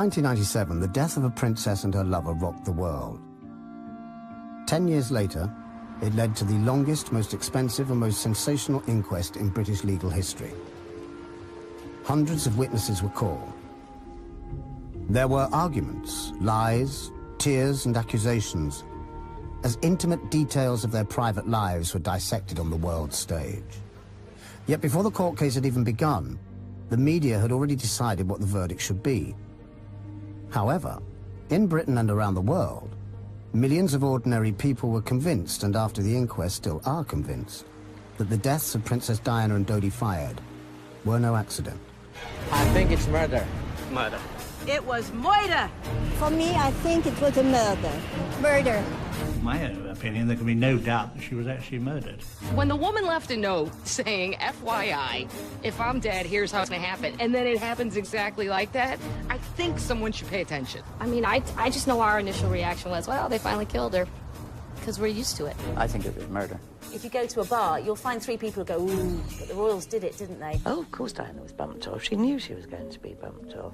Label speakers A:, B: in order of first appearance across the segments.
A: 1997, the death of a princess and her lover rocked the world. 10 years later, it led to the longest, most expensive and most sensational inquest in British legal history. Hundreds of witnesses were called. There were arguments, lies, tears and accusations, as intimate details of their private lives were dissected on the world stage. Yet before the court case had even begun, the media had already decided what the verdict should be. However, in Britain and around the world, millions of ordinary people were convinced, and after the inquest still are convinced, that the deaths of Princess Diana and Dodi Fayed were no accident.
B: I think it's murder.
C: Murder.
D: It was murder.
E: For me, I think it was a murder. Murder.
F: In my opinion, there can be no doubt that she was actually murdered.
G: When the woman left a note saying, FYI, if I'm dead, here's how it's gonna happen, and then it happens exactly like that, I think someone should pay attention.
H: I mean, I just know our initial reaction was, well, they finally killed her, because we're used to it.
B: I think it was murder.
I: If you go to a bar, you'll find 3 people who go, ooh, but the royals did it, didn't they?
B: Oh, of course Diana was bumped off. She knew she was going to be bumped off.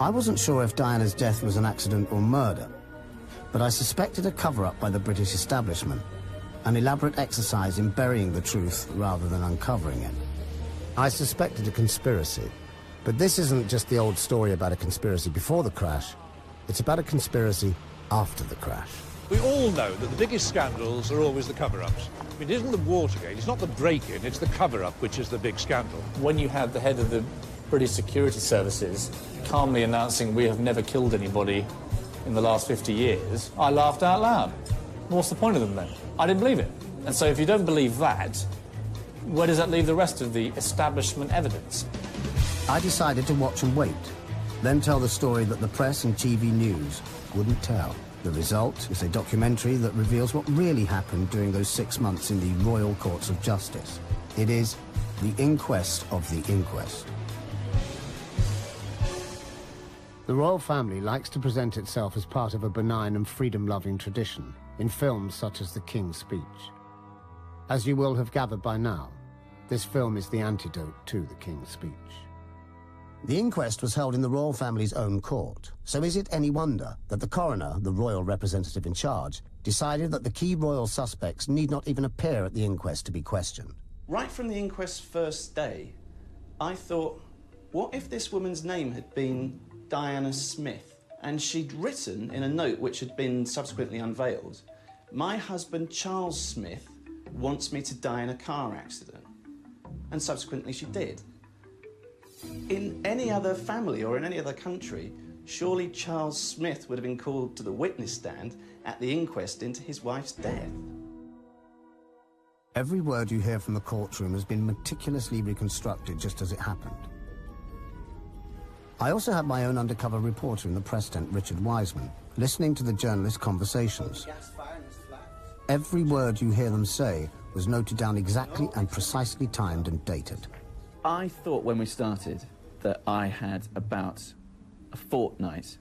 A: I wasn't sure if Diana's death was an accident or murder, but I suspected a cover-up by the British establishment, an elaborate exercise in burying the truth rather than uncovering it. I suspected a conspiracy, but this isn't just the old story about a conspiracy before the crash. It's about a conspiracy after the crash.
J: We all know that the biggest scandals are always the cover-ups. I mean, it isn't the Watergate, it's not the break-in, it's the cover-up which is the big scandal.
K: When you have the head of the British security services calmly announcing we have never killed anybody in the last 50 years, I laughed out loud. What's the point of them then? I didn't believe it. And so if you don't believe that, where does that leave the rest of the establishment evidence?
A: I decided to watch and wait, then tell the story that the press and TV news wouldn't tell. The result is a documentary that reveals what really happened during those 6 months in the Royal Courts of Justice. It is the inquest of the inquest. The royal family likes to present itself as part of a benign and freedom-loving tradition in films such as The King's Speech. As you will have gathered by now, this film is the antidote to The King's Speech. The inquest was held in the royal family's own court, so is it any wonder that the coroner, the royal representative in charge, decided that the key royal suspects need not even appear at the inquest to be questioned?
L: Right from the inquest's first day, I thought, what if this woman's name had been Diana Smith, and she'd written in a note which had been subsequently unveiled, my husband Charles Smith wants me to die in a car accident. And subsequently she did. In any other family or in any other country, surely Charles Smith would have been called to the witness stand at the inquest into his wife's death.
A: Every word you hear from the courtroom has been meticulously reconstructed just as it happened. I also had my own undercover reporter in the press tent, Richard Wiseman, listening to the journalist conversations. Every word you hear them say was noted down exactly and precisely timed and dated.
L: I thought when we started that I had about a fortnight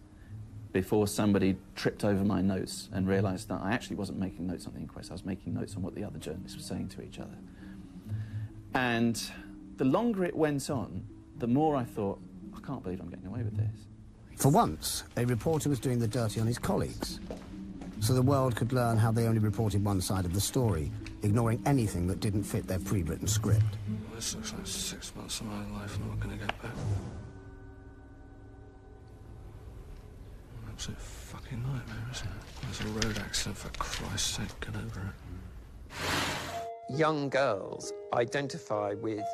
L: before somebody tripped over my notes and realised that I actually wasn't making notes on the inquest, I was making notes on what the other journalists were saying to each other. And the longer it went on, the more I thought, I can't believe I'm getting away with this.
A: For once, a reporter was doing the dirty on his colleagues, so the world could learn how they only reported one side of the story, ignoring anything that didn't fit their pre-written script.
M: Well, this looks like 6 months of my life I'm not going to get back. An absolute fucking nightmare, isn't it? There's a road accident, for Christ's sake, get over it.
N: Young girls identify with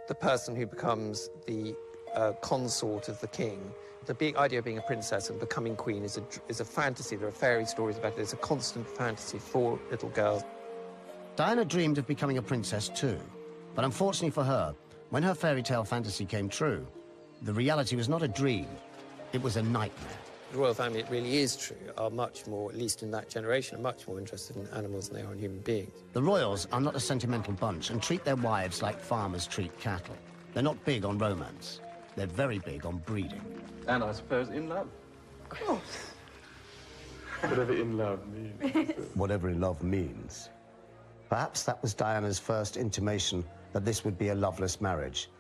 N: the person who becomes the consort of the king. The big idea of being a princess and becoming queen is a fantasy. There are fairy stories about it. It's a constant fantasy for little girls.
A: Diana dreamed of becoming a princess too, but unfortunately for her, when her fairy tale fantasy came true, the reality was not a dream, it was a nightmare.
N: The royal family, it really is true, are much more, at least in that generation, are much more interested in animals than they are in human beings.
A: The royals are not a sentimental bunch and treat their wives like farmers treat cattle. They're not big on romance. They're very big on breeding.
M: And I suppose in love. Oh. Whatever in love means.
A: Whatever in love means. Perhaps that was Diana's first intimation that this would be a loveless marriage.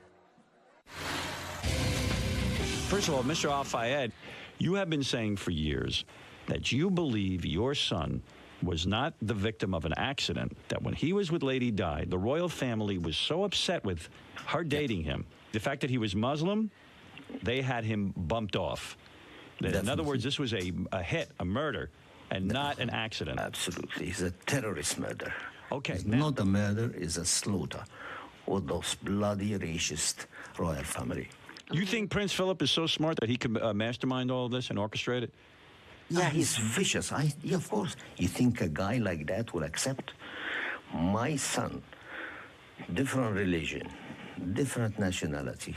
C: First of all, Mr. Al-Fayed, you have been saying for years that you believe your son was not the victim of an accident, that when he was with Lady Di, the royal family was so upset with her dating him. The fact that he was Muslim, they had him bumped off. In other words, this was a hit, a murder, and not an accident.
O: Absolutely. It's a terrorist murder.
C: Okay.
O: It's not a murder, it's a slaughter of those bloody racist royal family.
C: You think Prince Philip is so smart that he can mastermind all of this and orchestrate it?
O: Yeah, he's vicious. Yeah, of course. You think a guy like that will accept? My son, different religion, different nationality,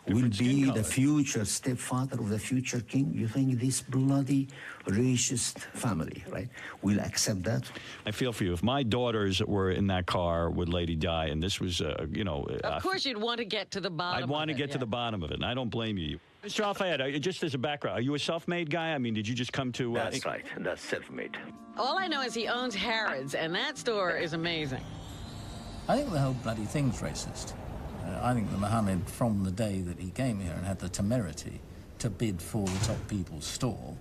O: will be the future stepfather of the future king? You think this bloody racist family, right, will accept that?
C: I feel for you. If my daughters were in that car with Lady Di and this was, you know...
P: Of course you'd want to get to the bottom of it.
C: I'd want to get to the bottom of it, and I don't blame you. Mr. Al-Fayed, just as a background, are you a self-made guy? I mean, did you just come to...
O: That's right. That's self-made.
P: All I know is he owns Harrods, and that store is amazing.
Q: I think the whole bloody thing's racist. I think that Mohammed, from the day that he came here and had the temerity to bid for the top people's store,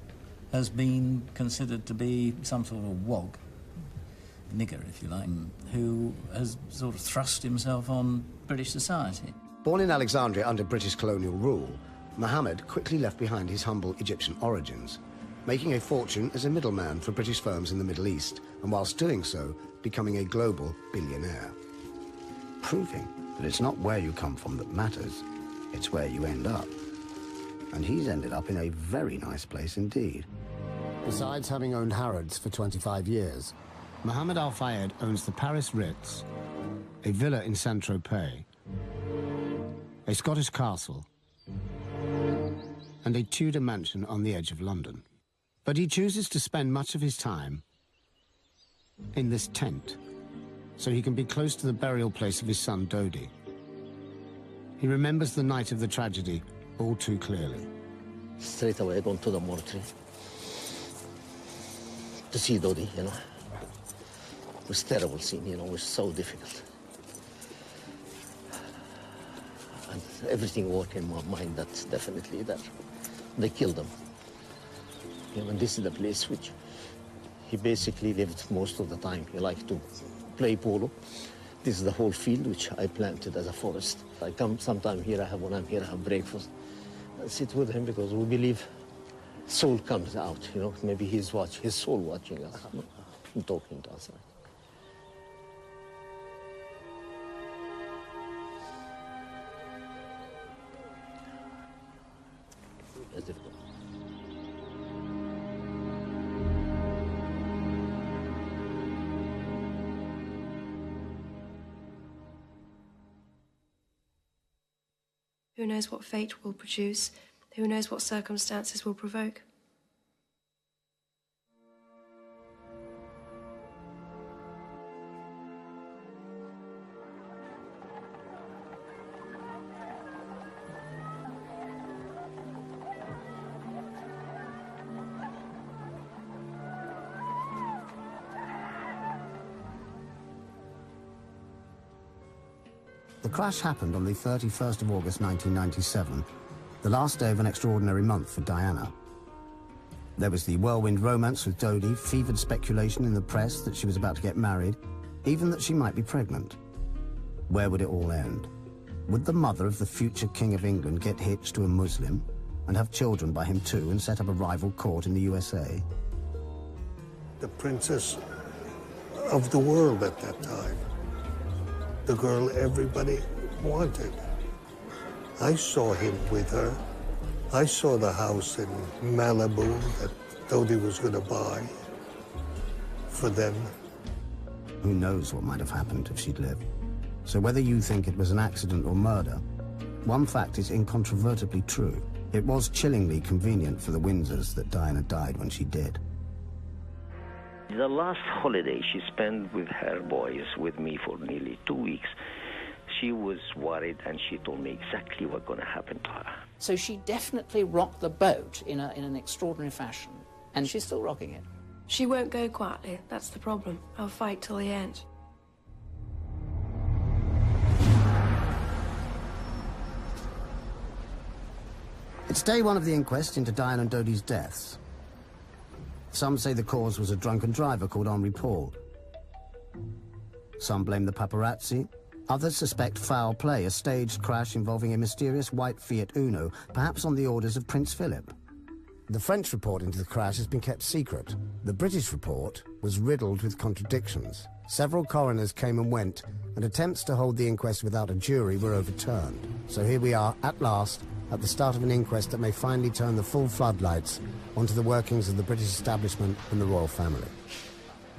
Q: has been considered to be some sort of wog, nigger, if you like, who has sort of thrust himself on British society.
A: Born in Alexandria under British colonial rule, Mohammed quickly left behind his humble Egyptian origins, making a fortune as a middleman for British firms in the Middle East, and whilst doing so, becoming a global billionaire. Proving that it's not where you come from that matters, it's where you end up. And he's ended up in a very nice place indeed. Besides having owned Harrods for 25 years, Mohamed Al-Fayed owns the Paris Ritz, a villa in Saint-Tropez, a Scottish castle, and a Tudor mansion on the edge of London. But he chooses to spend much of his time in this tent, so he can be close to the burial place of his son, Dodi. He remembers the night of the tragedy all too clearly.
R: Straight away, gone to the mortuary to see Dodi, you know. It was a terrible scene, you know, it was so difficult. And everything worked in my mind that's definitely that they killed him. You know, and this is the place which he basically lived most of the time. He liked to play polo. This is the whole field which I planted as a forest. I come sometime here, when I'm here, I have breakfast. I sit with him because we believe soul comes out, you know. Maybe his soul watching us, you know, and talking to us. Right? It's difficult.
S: Who knows what fate will produce? Who knows what circumstances will provoke?
A: The crash happened on the 31st of August 1997, the last day of an extraordinary month for Diana. There was the whirlwind romance with Dodi, fevered speculation in the press that she was about to get married, even that she might be pregnant. Where would it all end? Would the mother of the future King of England get hitched to a Muslim and have children by him too and set up a rival court in the USA?
T: The princess of the world at that time. The girl everybody wanted. I saw him with her. I saw the house in Malibu that Dodi was going to buy for them.
A: Who knows what might have happened if she'd lived? So whether you think it was an accident or murder, one fact is incontrovertibly true. It was chillingly convenient for the Windsors that Diana died when she did.
O: The last holiday she spent with her boys with me for nearly 2 weeks. She was worried and she told me exactly what's going to happen to her.
U: So she definitely rocked the boat in an extraordinary fashion, and she's still rocking it.
S: She won't go quietly, that's the problem. I'll fight till the end.
A: It's day one of the inquest into Diana and Dodi's deaths. Some say the cause was a drunken driver called Henri Paul. Some blame the paparazzi. Others suspect foul play, a staged crash involving a mysterious white Fiat Uno, perhaps on the orders of Prince Philip. The French report into the crash has been kept secret. The British report was riddled with contradictions. Several coroners came and went, and attempts to hold the inquest without a jury were overturned. So here we are, at last, at the start of an inquest that may finally turn the full floodlights onto the workings of the British establishment and the royal family.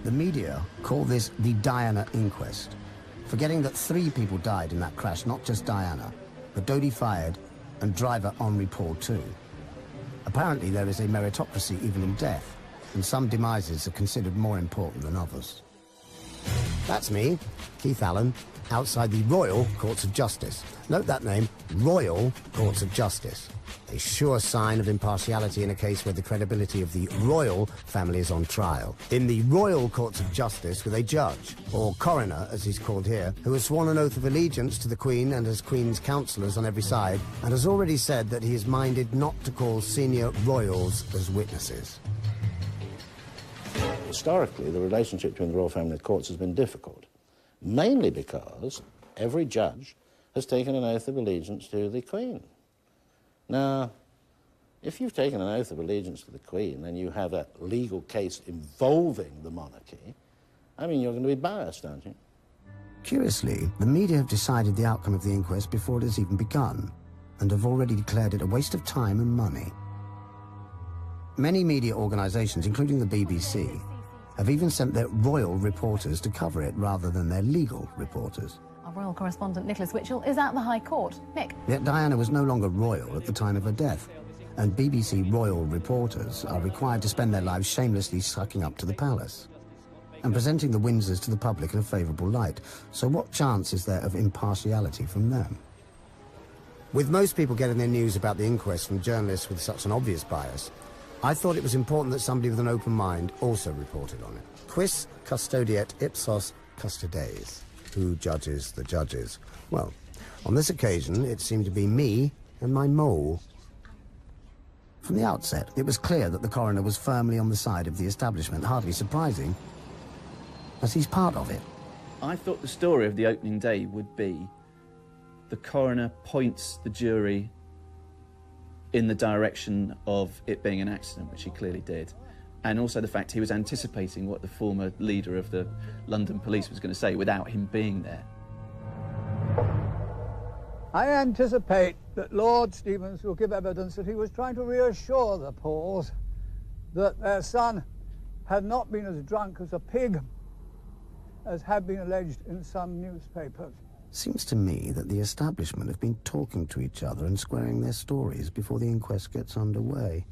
A: The media call this the Diana inquest, forgetting that 3 people died in that crash, not just Diana, but Dodi Fayed and driver Henri Paul too. Apparently there is a meritocracy even in death, and some demises are considered more important than others. That's me, Keith Allen, outside the Royal Courts of Justice. Note that name, Royal Courts of Justice. A sure sign of impartiality in a case where the credibility of the royal family is on trial. In the Royal Courts of Justice with a judge, or coroner as he's called here, who has sworn an oath of allegiance to the Queen and as Queen's counsellors on every side, and has already said that he is minded not to call senior royals as witnesses.
D: Historically, the relationship between the royal family and the courts has been difficult, mainly because every judge has taken an oath of allegiance to the Queen. Now, if you've taken an oath of allegiance to the Queen and you have a legal case involving the monarchy, I mean, you're going to be biased, aren't you?
A: Curiously, the media have decided the outcome of the inquest before it has even begun, and have already declared it a waste of time and money. Many media organisations, including the BBC, have even sent their royal reporters to cover it rather than their legal reporters.
V: Our royal correspondent Nicholas Witchell is at the High Court. Nick.
A: Yet Diana was no longer royal at the time of her death, and BBC royal reporters are required to spend their lives shamelessly sucking up to the palace and presenting the Windsors to the public in a favourable light. So what chance is there of impartiality from them? With most people getting their news about the inquest from journalists with such an obvious bias, I thought it was important that somebody with an open mind also reported on it. Quis custodiet ipsos custodes. Who judges the judges? Well, on this occasion, it seemed to be me and my mole. From the outset, it was clear that the coroner was firmly on the side of the establishment, hardly surprising, as he's part of it.
L: I thought the story of the opening day would be the coroner points the jury in the direction of it being an accident, which he clearly did. And also the fact he was anticipating what the former leader of the London police was going to say without him being there.
W: I anticipate that Lord Stevens will give evidence that he was trying to reassure the Pauls that their son had not been as drunk as a pig as had been alleged in some newspapers.
A: Seems to me that the establishment have been talking to each other and squaring their stories before the inquest gets underway.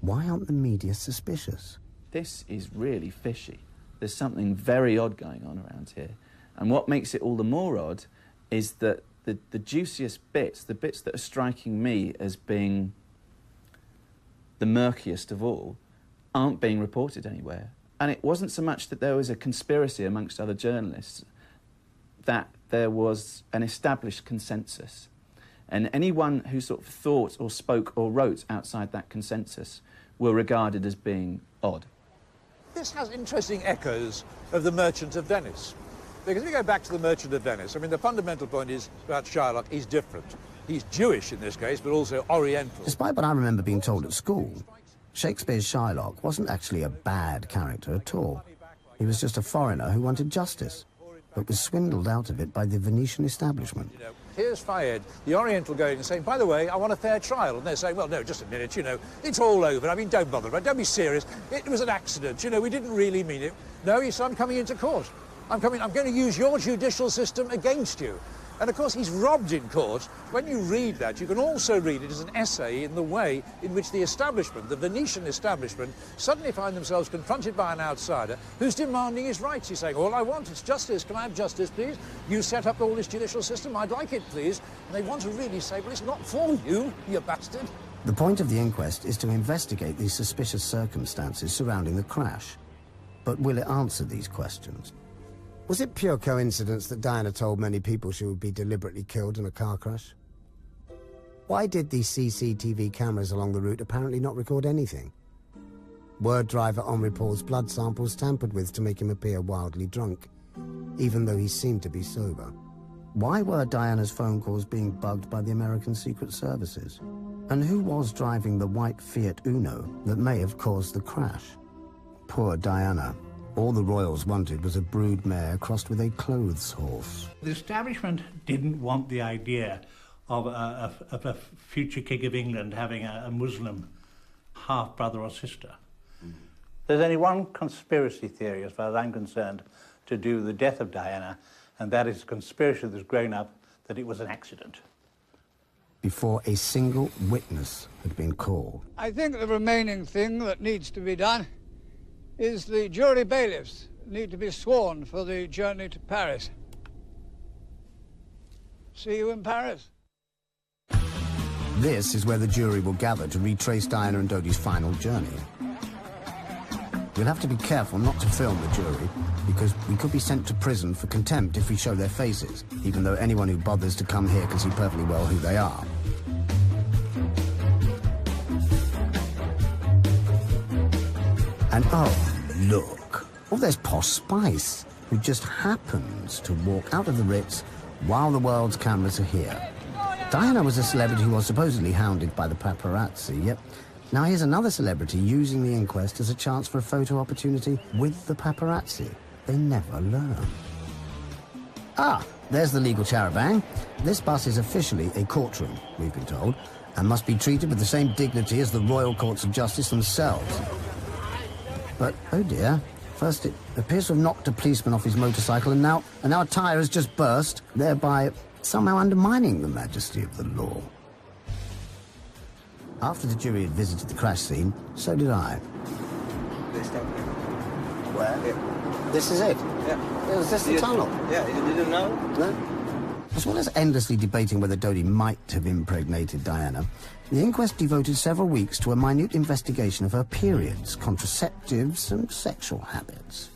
A: Why aren't the media suspicious?
L: This is really fishy. There's something very odd going on around here. And what makes it all the more odd is that the juiciest bits, the bits that are striking me as being the murkiest of all, aren't being reported anywhere. And it wasn't so much that there was a conspiracy amongst other journalists, that there was an established consensus. And anyone who sort of thought or spoke or wrote outside that consensus were regarded as being odd.
J: This has interesting echoes of The Merchant of Venice. Because if you go back to The Merchant of Venice, I mean, the fundamental point is about Shylock, he's different. He's Jewish in this case, but also Oriental.
A: Despite what I remember being told at school, Shakespeare's Shylock wasn't actually a bad character at all. He was just a foreigner who wanted justice, but was swindled out of it by the Venetian establishment.
J: You know, here's Fayed, the Oriental, going and saying, by the way, I want a fair trial. And they're saying, well, no, just a minute, you know, it's all over. I mean, don't bother about it. Don't be serious. It was an accident. You know, we didn't really mean it. No, he said, I'm coming into court. I'm going to use your judicial system against you. And, of course, he's robbed in court. When you read that, you can also read it as an essay in the way in which the establishment, the Venetian establishment, suddenly find themselves confronted by an outsider who's demanding his rights. He's saying, all I want is justice. Can I have justice, please? You set up all this judicial system. I'd like it, please. And they want to really say, well, it's not for you, you bastard.
A: The point of the inquest is to investigate these suspicious circumstances surrounding the crash. But will it answer these questions? Was it pure coincidence that Diana told many people she would be deliberately killed in a car crash? Why did the CCTV cameras along the route apparently not record anything? Were driver Henri Paul's blood samples tampered with to make him appear wildly drunk, even though he seemed to be sober? Why were Diana's phone calls being bugged by the American Secret Services? And who was driving the white Fiat Uno that may have caused the crash? Poor Diana. All the royals wanted was a brood mare crossed with a clothes horse.
E: The establishment didn't want the idea of a future King of England having a Muslim half-brother or sister. There's only one conspiracy theory, as far as I'm concerned, to do with the death of Diana, and that is a conspiracy that's grown up that it was an accident.
A: Before a single witness had been called.
W: I think the remaining thing that needs to be done is the jury bailiffs need to be sworn for the journey to Paris. See you in Paris.
A: This is where the jury will gather to retrace Diana and Dodi's final journey. We'll have to be careful not to film the jury, because we could be sent to prison for contempt if we show their faces, even though anyone who bothers to come here can see perfectly well who they are. And oh, look. Oh, there's Posh Spice, who just happens to walk out of the Ritz while the world's cameras are here. Diana was a celebrity who was supposedly hounded by the paparazzi, yep. Now here's another celebrity using the inquest as a chance for a photo opportunity with the paparazzi. They never learn. Ah, there's the legal charabanc. This bus is officially a courtroom, we've been told, and must be treated with the same dignity as the royal courts of justice themselves. But, oh dear, first it appears to have knocked a policeman off his motorcycle, and now a tyre has just burst, thereby somehow undermining the majesty of the law. After the jury had visited the crash scene, so did I.
R: Where? Yeah. This is it? Yeah. Is this the tunnel?
O: Yeah, you didn't know?
A: No. As well as endlessly debating whether Dodi might have impregnated Diana, the inquest devoted several weeks to a minute investigation of her periods, contraceptives, and sexual habits.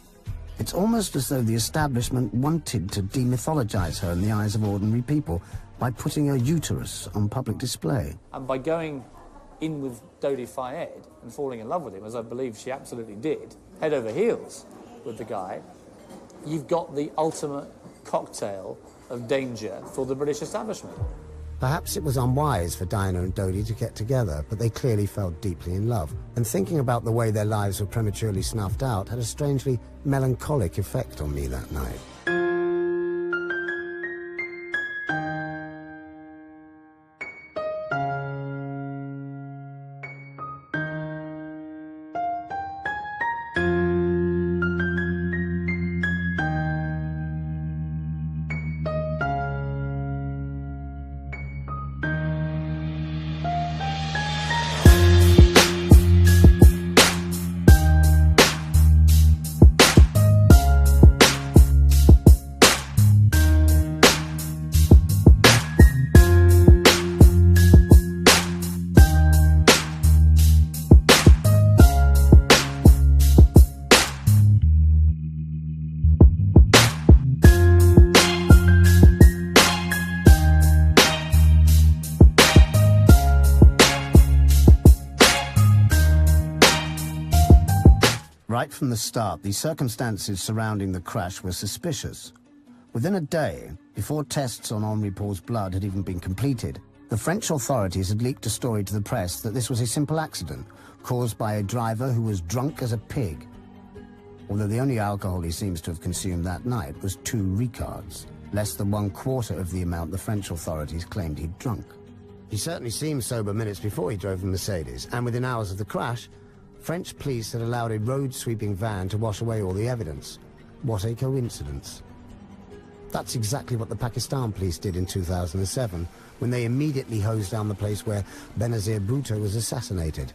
A: It's almost as though the establishment wanted to demythologize her in the eyes of ordinary people by putting her uterus on public display.
K: And by going in with Dodi Fayed and falling in love with him, as I believe she absolutely did, head over heels with the guy, you've got the ultimate cocktail of danger for the British establishment.
A: Perhaps it was unwise for Diana and Dodi to get together, but they clearly fell deeply in love. And thinking about the way their lives were prematurely snuffed out had a strangely melancholic effect on me that night. Right from the start, the circumstances surrounding the crash were suspicious. Within a day, before tests on Henri Paul's blood had even been completed, the French authorities had leaked a story to the press that this was a simple accident caused by a driver who was drunk as a pig. Although the only alcohol he seems to have consumed that night was 2 Ricards, less than 1/4 of the amount the French authorities claimed he'd drunk. He certainly seemed sober minutes before he drove the Mercedes, and within hours of the crash, French police had allowed a road-sweeping van to wash away all the evidence. What a coincidence. That's exactly what the Pakistan police did in 2007, when they immediately hosed down the place where Benazir Bhutto was assassinated.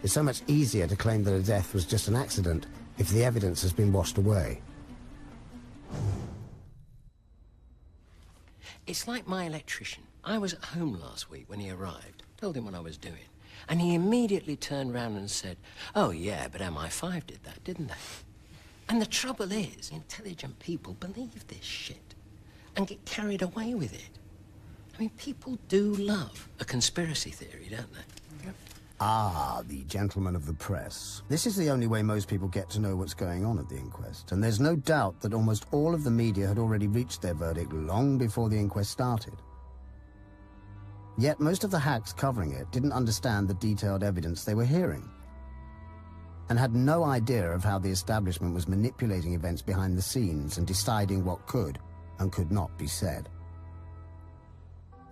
A: It's so much easier to claim that a death was just an accident if the evidence has been washed away.
F: It's like my electrician. I was at home last week when he arrived, told him what I was doing, and he immediately turned round and said, "Oh yeah, but MI5 did that, didn't they?" And the trouble is, intelligent people believe this shit and get carried away with it. I mean, people do love a conspiracy theory, don't they? Yep.
A: Ah, the gentleman of the press. This is the only way most people get to know what's going on at the inquest, and there's no doubt that almost all of the media had already reached their verdict long before the inquest started. Yet most of the hacks covering it didn't understand the detailed evidence they were hearing, and had no idea of how the establishment was manipulating events behind the scenes and deciding what could and could not be said.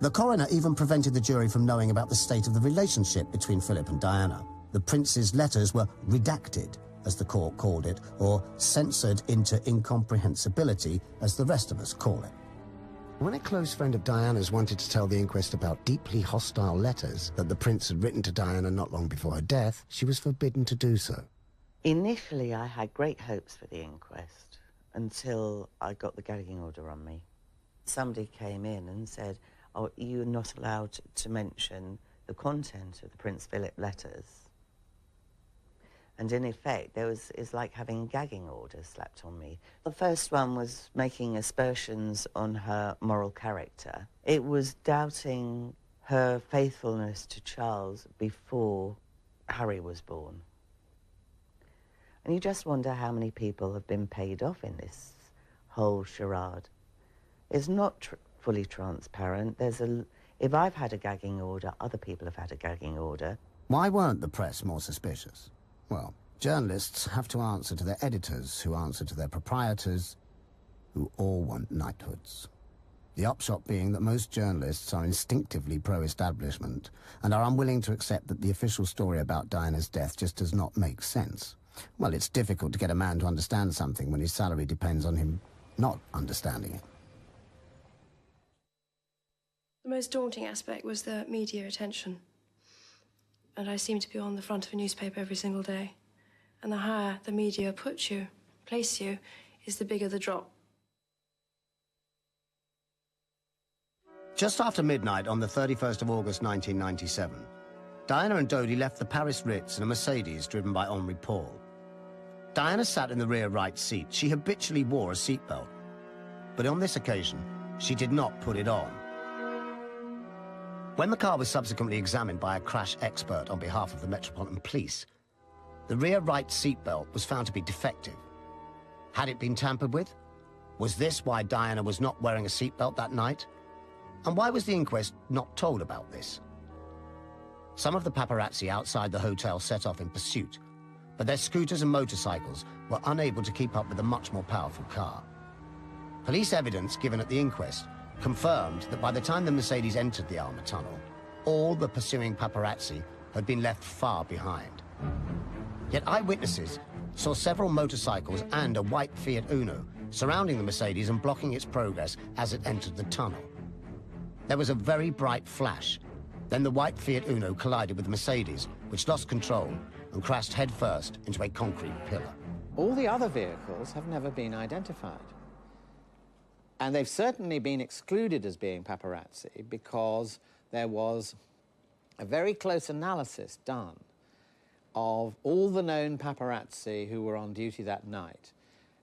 A: The coroner even prevented the jury from knowing about the state of the relationship between Philip and Diana. The prince's letters were redacted, as the court called it, or censored into incomprehensibility, as the rest of us call it. When a close friend of Diana's wanted to tell the inquest about deeply hostile letters that the prince had written to Diana not long before her death, she was forbidden to do so.
B: Initially, I had great hopes for the inquest until I got the gagging order on me. Somebody came in and said, "Oh, you're not allowed to mention the content of the Prince Philip letters." And in effect, it's like having gagging orders slapped on me. The first one was making aspersions on her moral character. It was doubting her faithfulness to Charles before Harry was born. And you just wonder how many people have been paid off in this whole charade. It's not fully transparent. If I've had a gagging order, other people have had a gagging order.
A: Why weren't the press more suspicious? Well, journalists have to answer to their editors, who answer to their proprietors, who all want knighthoods. The upshot being that most journalists are instinctively pro-establishment and are unwilling to accept that the official story about Diana's death just does not make sense. Well, it's difficult to get a man to understand something when his salary depends on him not understanding it.
S: The most daunting aspect was the media attention. And I seemed to be on the front of a newspaper every single day. And the higher the media place you, is the bigger the drop.
A: Just after midnight on the 31st of August 1997, Diana and Dodi left the Paris Ritz in a Mercedes driven by Henri Paul. Diana sat in the rear right seat. She habitually wore a seatbelt, but on this occasion, she did not put it on. When the car was subsequently examined by a crash expert on behalf of the Metropolitan Police, the rear right seatbelt was found to be defective. Had it been tampered with? Was this why Diana was not wearing a seatbelt that night? And why was the inquest not told about this? Some of the paparazzi outside the hotel set off in pursuit, but their scooters and motorcycles were unable to keep up with the much more powerful car. Police evidence given at the inquest confirmed that by the time the Mercedes entered the Alma tunnel, all the pursuing paparazzi had been left far behind. Yet eyewitnesses saw several motorcycles and a white Fiat Uno surrounding the Mercedes and blocking its progress as it entered the tunnel. There was a very bright flash. Then the white Fiat Uno collided with the Mercedes, which lost control and crashed headfirst into a concrete pillar.
U: All the other vehicles have never been identified. And they've certainly been excluded as being paparazzi because there was a very close analysis done of all the known paparazzi who were on duty that night,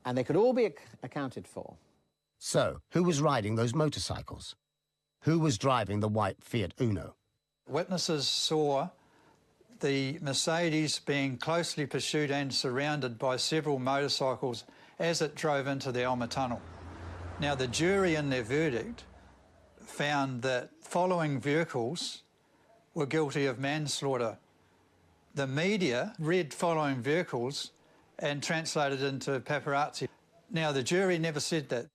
U: and they could all be accounted for.
A: So, who was riding those motorcycles? Who was driving the white Fiat Uno?
G: Witnesses saw the Mercedes being closely pursued and surrounded by several motorcycles as it drove into the Alma tunnel. Now, the jury in their verdict found that following vehicles were guilty of manslaughter. The media read following vehicles and translated into paparazzi. Now, the jury never said that.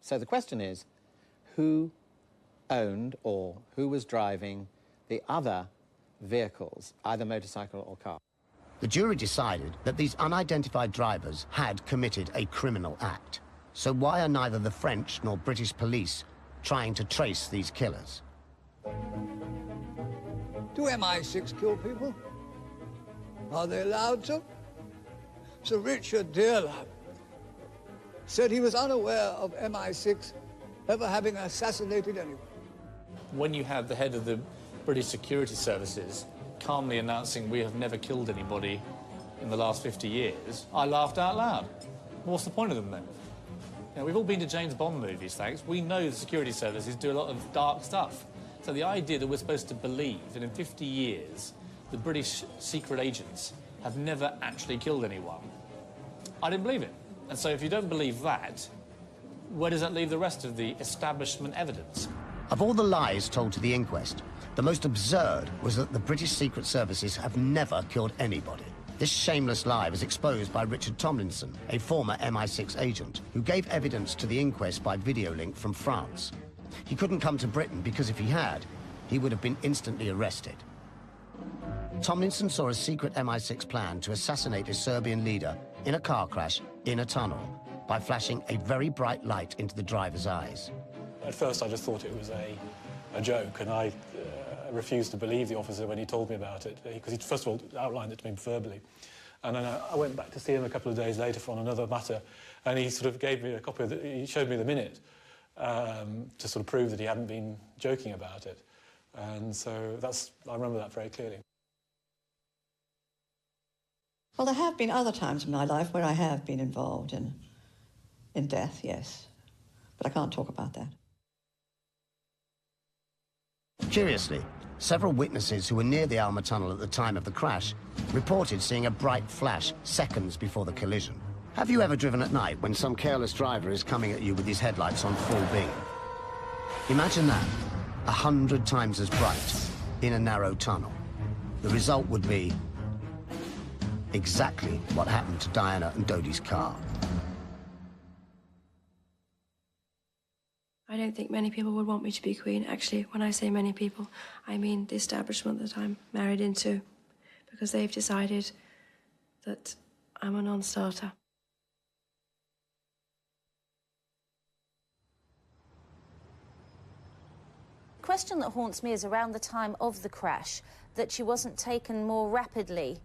U: So the question is, who owned or who was driving the other vehicles, either motorcycle or car?
A: The jury decided that these unidentified drivers had committed a criminal act. So why are neither the French nor British police trying to trace these killers?
W: Do MI6 kill people? Are they allowed to? Sir Richard Dearlap said he was unaware of MI6 ever having assassinated anyone.
K: When you have the head of the British security services calmly announcing we have never killed anybody in the last 50 years, I laughed out loud. What's the point of them then? You know, we've all been to James Bond movies, thanks. We know the security services do a lot of dark stuff. So the idea that we're supposed to believe that in 50 years the British secret agents have never actually killed anyone, I didn't believe it. And so if you don't believe that, where does that leave the rest of the establishment evidence?
A: Of all the lies told to the inquest, the most absurd was that the British Secret Services have never killed anybody. This shameless lie was exposed by Richard Tomlinson, a former MI6 agent, who gave evidence to the inquest by video link from France. He couldn't come to Britain because if he had, he would have been instantly arrested. Tomlinson saw a secret MI6 plan to assassinate a Serbian leader in a car crash in a tunnel by flashing a very bright light into the driver's eyes.
K: At first I just thought it was a joke, and I refused to believe the officer when he told me about it, because he first of all outlined it to me verbally. And then I went back to see him a couple of days later on another matter, and he sort of gave me a copy of he showed me the minute to sort of prove that he hadn't been joking about it. And so I remember that very clearly.
H: Well, there have been other times in my life where I have been involved in death, yes. But I can't talk about that.
A: Curiously, several witnesses who were near the Alma Tunnel at the time of the crash reported seeing a bright flash seconds before the collision. Have you ever driven at night when some careless driver is coming at you with his headlights on full beam? Imagine that, 100 times as bright, in a narrow tunnel. The result would be exactly what happened to Diana and Dodi's car.
S: I don't think many people would want me to be Queen. Actually, when I say many people, I mean the establishment that I'm married into, because they've decided that I'm a non-starter.
I: The question that haunts me is around the time of the crash, that she wasn't taken more rapidly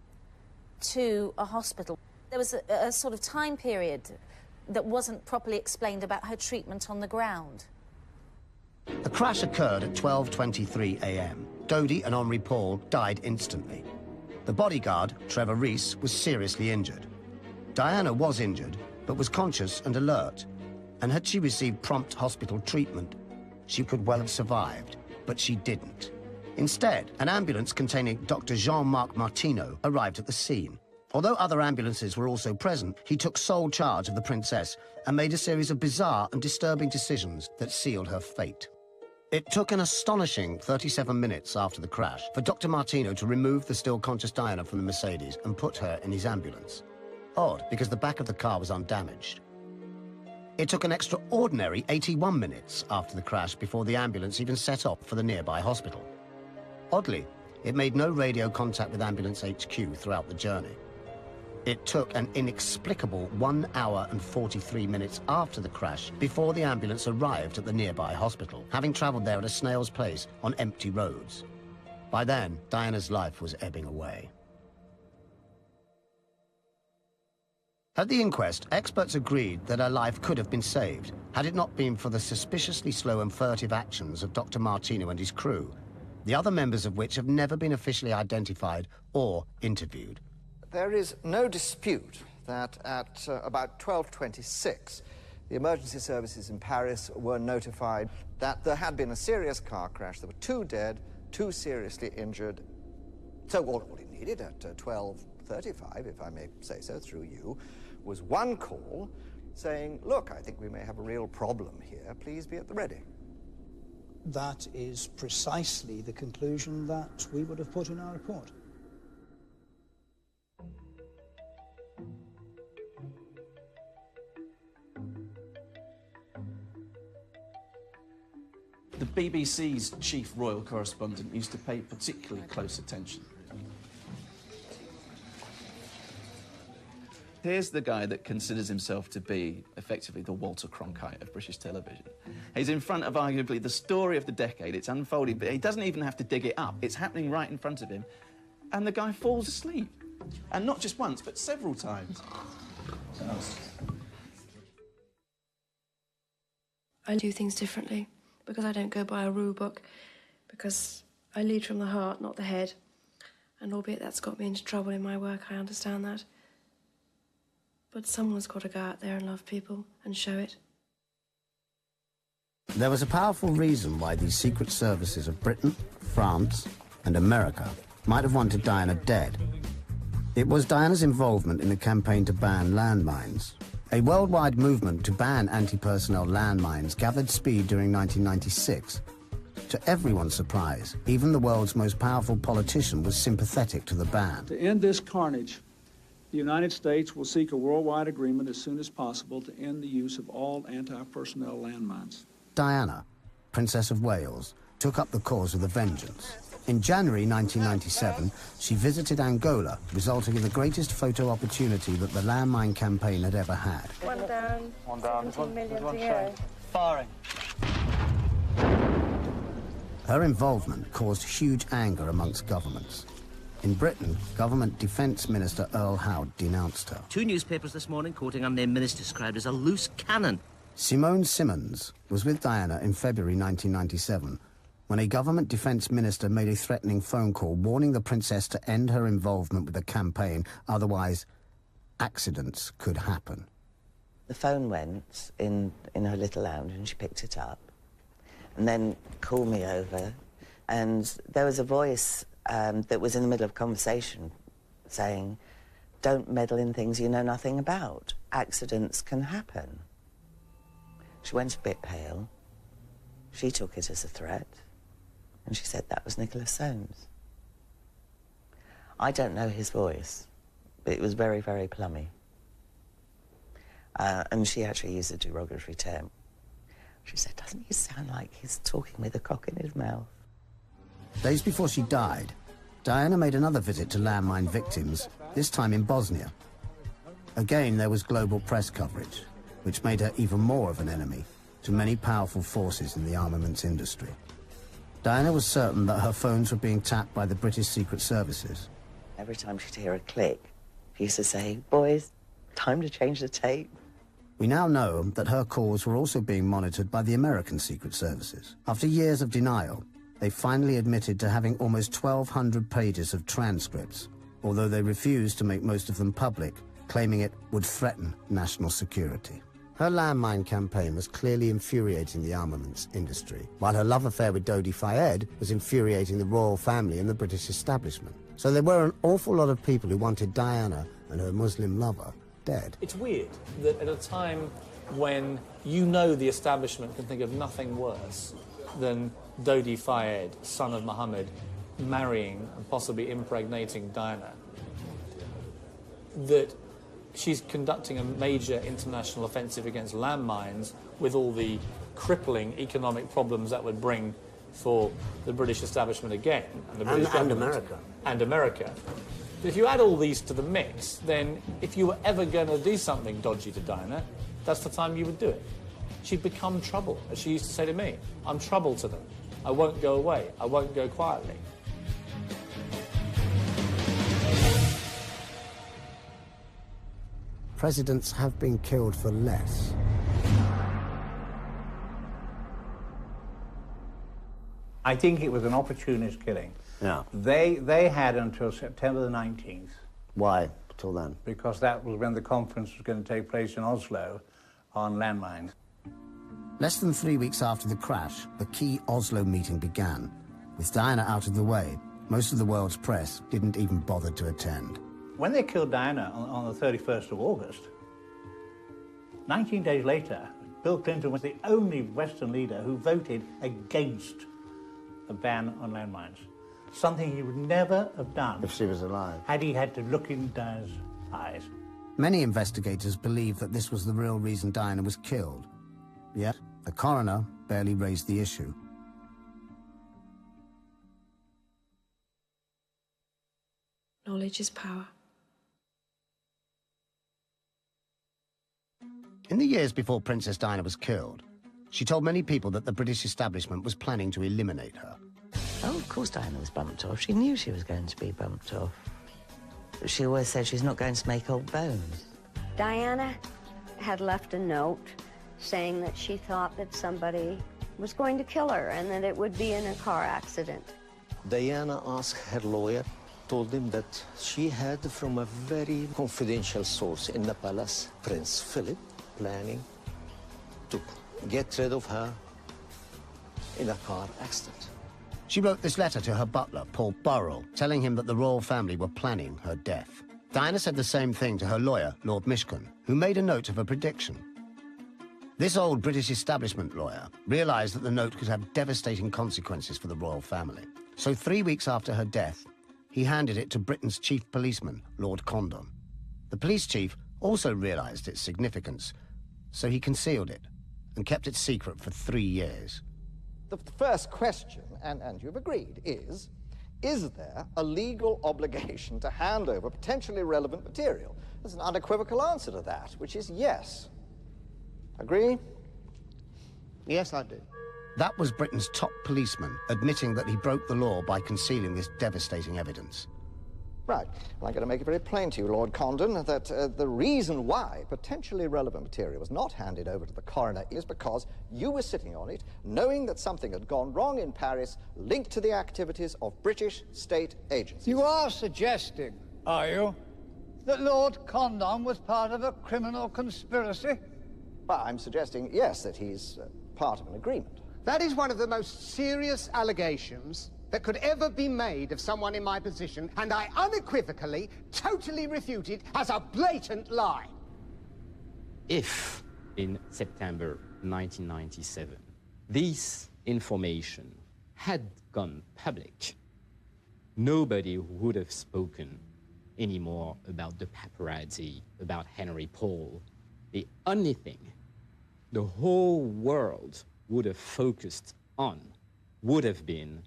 I: to a hospital. There was a sort of time period that wasn't properly explained about her treatment on the ground.
A: The crash occurred at 12:23 a.m. Dodi and Henri Paul died instantly. The bodyguard, Trevor Rees, was seriously injured. Diana was injured, but was conscious and alert. And had she received prompt hospital treatment, she could well have survived, but she didn't. Instead, an ambulance containing Dr. Jean-Marc Martineau arrived at the scene. Although other ambulances were also present, he took sole charge of the princess and made a series of bizarre and disturbing decisions that sealed her fate. It took an astonishing 37 minutes after the crash for Dr. Martineau to remove the still conscious Diana from the Mercedes and put her in his ambulance. Odd, because the back of the car was undamaged. It took an extraordinary 81 minutes after the crash before the ambulance even set off for the nearby hospital. Oddly, it made no radio contact with Ambulance HQ throughout the journey. It took an inexplicable 1 hour and 43 minutes after the crash before the ambulance arrived at the nearby hospital, having travelled there at a snail's pace on empty roads. By then, Diana's life was ebbing away. At the inquest, experts agreed that her life could have been saved had it not been for the suspiciously slow and furtive actions of Dr. Martineau and his crew, the other members of which have never been officially identified or interviewed.
N: There is no dispute that at about 12:26, the emergency services in Paris were notified that there had been a serious car crash. There were 2 dead, 2 seriously injured. So all it needed at 12:35, if I may say so through you, was one call saying, look, I think we may have a real problem here. Please be at the ready.
X: That is precisely the conclusion that we would have put in our report.
L: The BBC's chief royal correspondent used to pay particularly close attention. Here's the guy that considers himself to be, effectively, the Walter Cronkite of British television. He's in front of, arguably, the story of the decade. It's unfolding, but he doesn't even have to dig it up. It's happening right in front of him. And the guy falls asleep. And not just once, but several times.
S: I do things differently because I don't go by a rule book, because I lead from the heart, not the head. And albeit that's got me into trouble in my work, I understand that. But someone's got to go out there and love people and show it.
A: There was a powerful reason why these secret services of Britain, France, and America might have wanted Diana dead. It was Diana's involvement in the campaign to ban landmines. A worldwide movement to ban anti-personnel landmines gathered speed during 1996. To everyone's surprise, even the world's most powerful politician was sympathetic to the ban.
C: To end this carnage, the United States will seek a worldwide agreement as soon as possible to end the use of all anti-personnel landmines.
A: Diana, Princess of Wales, took up the cause with a vengeance. In January 1997, she visited Angola, resulting in the greatest photo opportunity that the landmine campaign had ever had.
S: One down. 17 million to go.
C: Firing.
A: Her involvement caused huge anger amongst governments. In Britain, Government Defence Minister Earl Howe denounced her.
M: 2 newspapers this morning quoting unnamed minister described as a loose cannon.
A: Simone Simmons was with Diana in February 1997 when a government defence minister made a threatening phone call warning the princess to end her involvement with the campaign, otherwise accidents could happen.
B: The phone went in her little lounge and she picked it up and then called me over, and there was a voice that was in the middle of a conversation saying, "Don't meddle in things you know nothing about. Accidents can happen." She went a bit pale. She took it as a threat, and she said that was Nicholas Soames. I don't know his voice, but it was very, very plummy. And she actually used a derogatory term. She said, "Doesn't he sound like he's talking with a cock in his mouth?"
A: Days before she died, Diana made another visit to landmine victims, this time in Bosnia. Again, there was global press coverage, which made her even more of an enemy to many powerful forces in the armaments industry. Diana was certain that her phones were being tapped by the British Secret Services.
B: Every time she'd hear a click, she used to say, "Boys, time to change the tape."
A: We now know that her calls were also being monitored by the American Secret Services. After years of denial, they finally admitted to having almost 1,200 pages of transcripts, although they refused to make most of them public, claiming it would threaten national security. Her landmine campaign was clearly infuriating the armaments industry, while her love affair with Dodi Fayed was infuriating the royal family and the British establishment. So there were an awful lot of people who wanted Diana and her Muslim lover dead.
K: It's weird that at a time when you know the establishment can think of nothing worse than Dodi Fayed, son of Mohammed, marrying and possibly impregnating Diana, that she's conducting a major international offensive against landmines with all the crippling economic problems that would bring for the British establishment again, and the British government.
A: America.
K: And America. If you add all these to the mix, then if you were ever going to do something dodgy to Diana, that's the time you would do it. She'd become trouble, as she used to say to me. "I'm trouble to them. I won't go away. I won't go quietly."
A: Presidents have been killed for less.
E: I think it was an opportunist killing.
A: Yeah.
E: They had until September the 19th.
A: Why till then?
E: Because that was when the conference was going to take place in Oslo on landmines.
A: Less than 3 weeks after the crash, the key Oslo meeting began. With Diana out of the way, most of the world's press didn't even bother to attend.
E: When they killed Diana on the 31st of August, 19 days later, Bill Clinton was the only Western leader who voted against a ban on landmines. Something he would never have done
A: if she was alive,
E: had he had to look in Diana's eyes.
A: Many investigators believe that this was the real reason Diana was killed. Yet, the coroner barely raised the issue.
S: Knowledge is power.
A: In the years before Princess Diana was killed, she told many people that the British establishment was planning to eliminate her.
B: Oh, of course Diana was bumped off. She knew she was going to be bumped off. She always said she's not going to make old bones.
P: Diana had left a note saying that she thought that somebody was going to kill her and that it would be in a car accident.
R: Diana asked her lawyer, told him that she had from a very confidential source in the palace, Prince Philip, planning to get rid of her in a car accident.
A: She wrote this letter to her butler, Paul Burrell, telling him that the royal family were planning her death. Diana said the same thing to her lawyer, Lord Mishcon, who made a note of a prediction. This old British establishment lawyer realised that the note could have devastating consequences for the royal family. So 3 weeks after her death, he handed it to Britain's chief policeman, Lord Condon. The police chief also realised its significance, so he concealed it and kept it secret for 3 years.
N: The first question, and you've agreed, is there a legal obligation to hand over potentially relevant material? There's an unequivocal answer to that, which is yes. Agree?
R: Yes, I do.
A: That was Britain's top policeman admitting that he broke the law by concealing this devastating evidence.
N: Right. Well, I'm going to make it very plain to you, Lord Condon, that the reason why potentially relevant material was not handed over to the coroner is because you were sitting on it, knowing that something had gone wrong in Paris linked to the activities of British state agencies.
W: You are suggesting, are you, that Lord Condon was part of a criminal conspiracy?
N: Well, I'm suggesting, yes, that he's part of an agreement.
D: That is one of the most serious allegations that could ever be made of someone in my position, and I unequivocally, totally refute it as a blatant lie.
Q: If, in September 1997, this information had gone public, nobody would have spoken anymore about the paparazzi, about Henry Paul. The only thing the whole world would have focused on would have been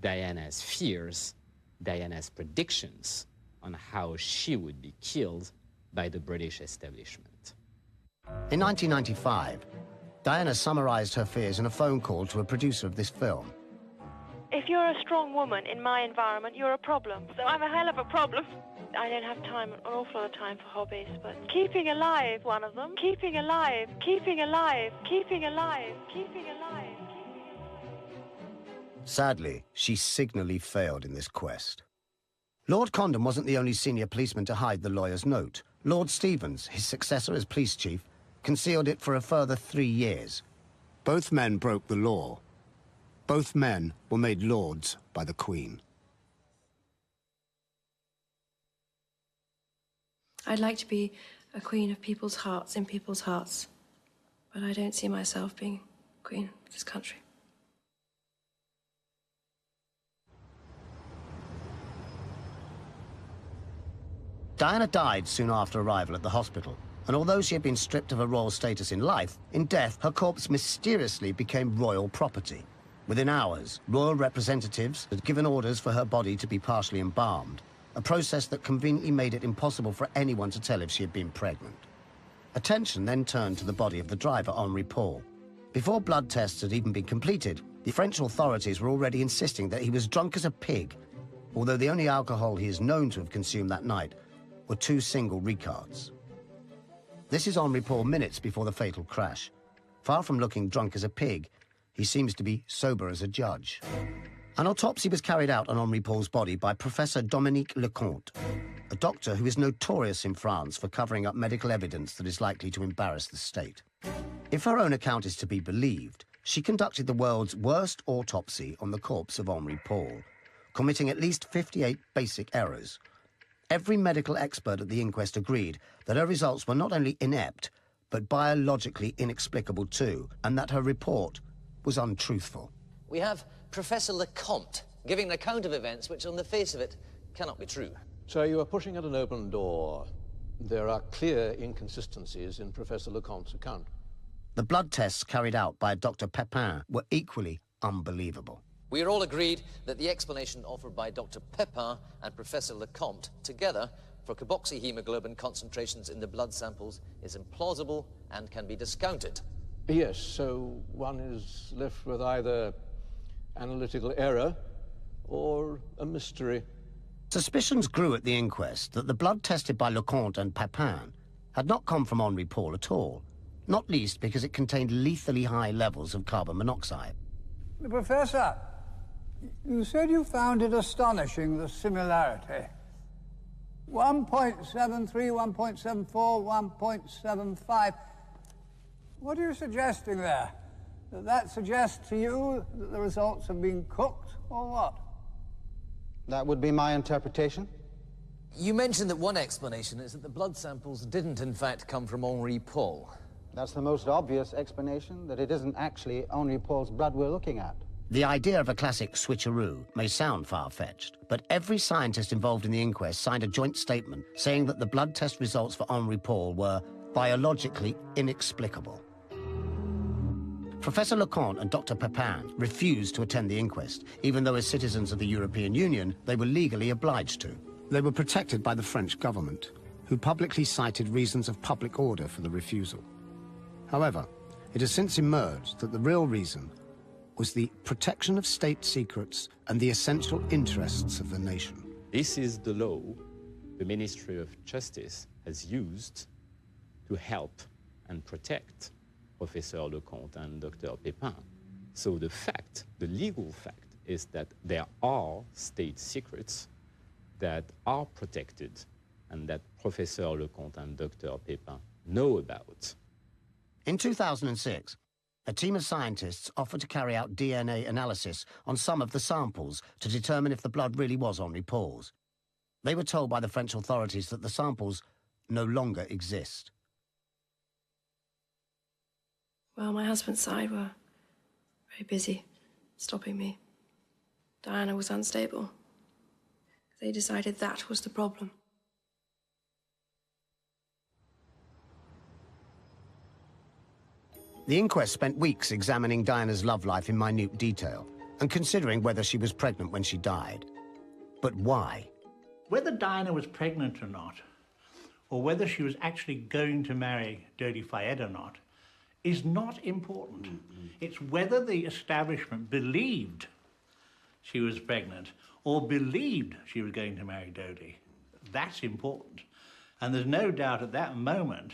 Q: Diana's fears, Diana's predictions on how she would be killed by the British establishment.
A: In 1995, Diana summarised her fears in a phone call to a producer of this film.
T: If you're a strong woman in my environment, you're a problem. So I'm a hell of a problem. I don't have time, an awful lot of time for hobbies, but keeping alive, one of them. Keeping alive, keeping alive, keeping alive, keeping alive.
A: Sadly, she signally failed in this quest. Lord Condon wasn't the only senior policeman to hide the lawyer's note. Lord Stevens, his successor as police chief, concealed it for a further 3 years. Both men broke the law. Both men were made lords by the Queen.
S: I'd like to be a queen of people's hearts, in people's hearts. But I don't see myself being queen of this country.
A: Diana died soon after arrival at the hospital, and although she had been stripped of her royal status in life, in death her corpse mysteriously became royal property. Within hours, royal representatives had given orders for her body to be partially embalmed, a process that conveniently made it impossible for anyone to tell if she had been pregnant. Attention then turned to the body of the driver, Henri Paul. Before blood tests had even been completed, the French authorities were already insisting that he was drunk as a pig, although the only alcohol he is known to have consumed that night were 2 single Ricards. This is Henri Paul minutes before the fatal crash. Far from looking drunk as a pig, he seems to be sober as a judge. An autopsy was carried out on Henri Paul's body by Professor Dominique Lecomte, a doctor who is notorious in France for covering up medical evidence that is likely to embarrass the state. If her own account is to be believed, she conducted the world's worst autopsy on the corpse of Henri Paul, committing at least 58 basic errors. Every medical expert at the inquest agreed that her results were not only inept, but biologically inexplicable too, and that her report was untruthful.
V: We have Professor Lecomte giving an account of events which, on the face of it, cannot be true.
J: So you are pushing at an open door. There are clear inconsistencies in Professor Lecomte's account.
A: The blood tests carried out by Dr. Pepin were equally unbelievable.
V: We are all agreed that the explanation offered by Dr. Pepin and Professor Lecomte together for carboxyhemoglobin concentrations in the blood samples is implausible and can be discounted.
J: Yes, so one is left with either analytical error or a mystery.
A: Suspicions grew at the inquest that the blood tested by Lecomte and Pepin had not come from Henri Paul at all, not least because it contained lethally high levels of carbon monoxide.
W: Professor, you said you found it astonishing, the similarity. 1.73, 1.74, 1.75. What are you suggesting there? Does that suggest to you that the results have been cooked, or what?
D: That would be my interpretation.
V: You mentioned that one explanation is that the blood samples didn't, in fact, come from Henri Paul.
D: That's the most obvious explanation, that it isn't actually Henri Paul's blood we're looking at.
A: The idea of a classic switcheroo may sound far-fetched, but every scientist involved in the inquest signed a joint statement saying that the blood test results for Henri Paul were biologically inexplicable. Professor Leconte and Dr. Pepin refused to attend the inquest, even though as citizens of the European Union, they were legally obliged to. They were protected by the French government, who publicly cited reasons of public order for the refusal. However, it has since emerged that the real reason was the protection of state secrets and the essential interests of the nation.
Q: This is the law the Ministry of Justice has used to help and protect Professor Leconte and Dr. Pepin. So the fact, the legal fact, is that there are state secrets that are protected and that Professor Leconte and Dr. Pepin know about.
A: In 2006, a team of scientists offered to carry out DNA analysis on some of the samples to determine if the blood really was Henri Paul's. They were told by the French authorities that the samples no longer exist.
S: Well, my husband's side were very busy stopping me. Diana was unstable. They decided that was the problem.
A: The inquest spent weeks examining Diana's love life in minute detail and considering whether she was pregnant when she died. But why?
E: Whether Diana was pregnant or not, or whether she was actually going to marry Dodi Fayed or not, is not important. It's whether the establishment believed she was pregnant or believed she was going to marry Dodi. That's important. And there's no doubt at that moment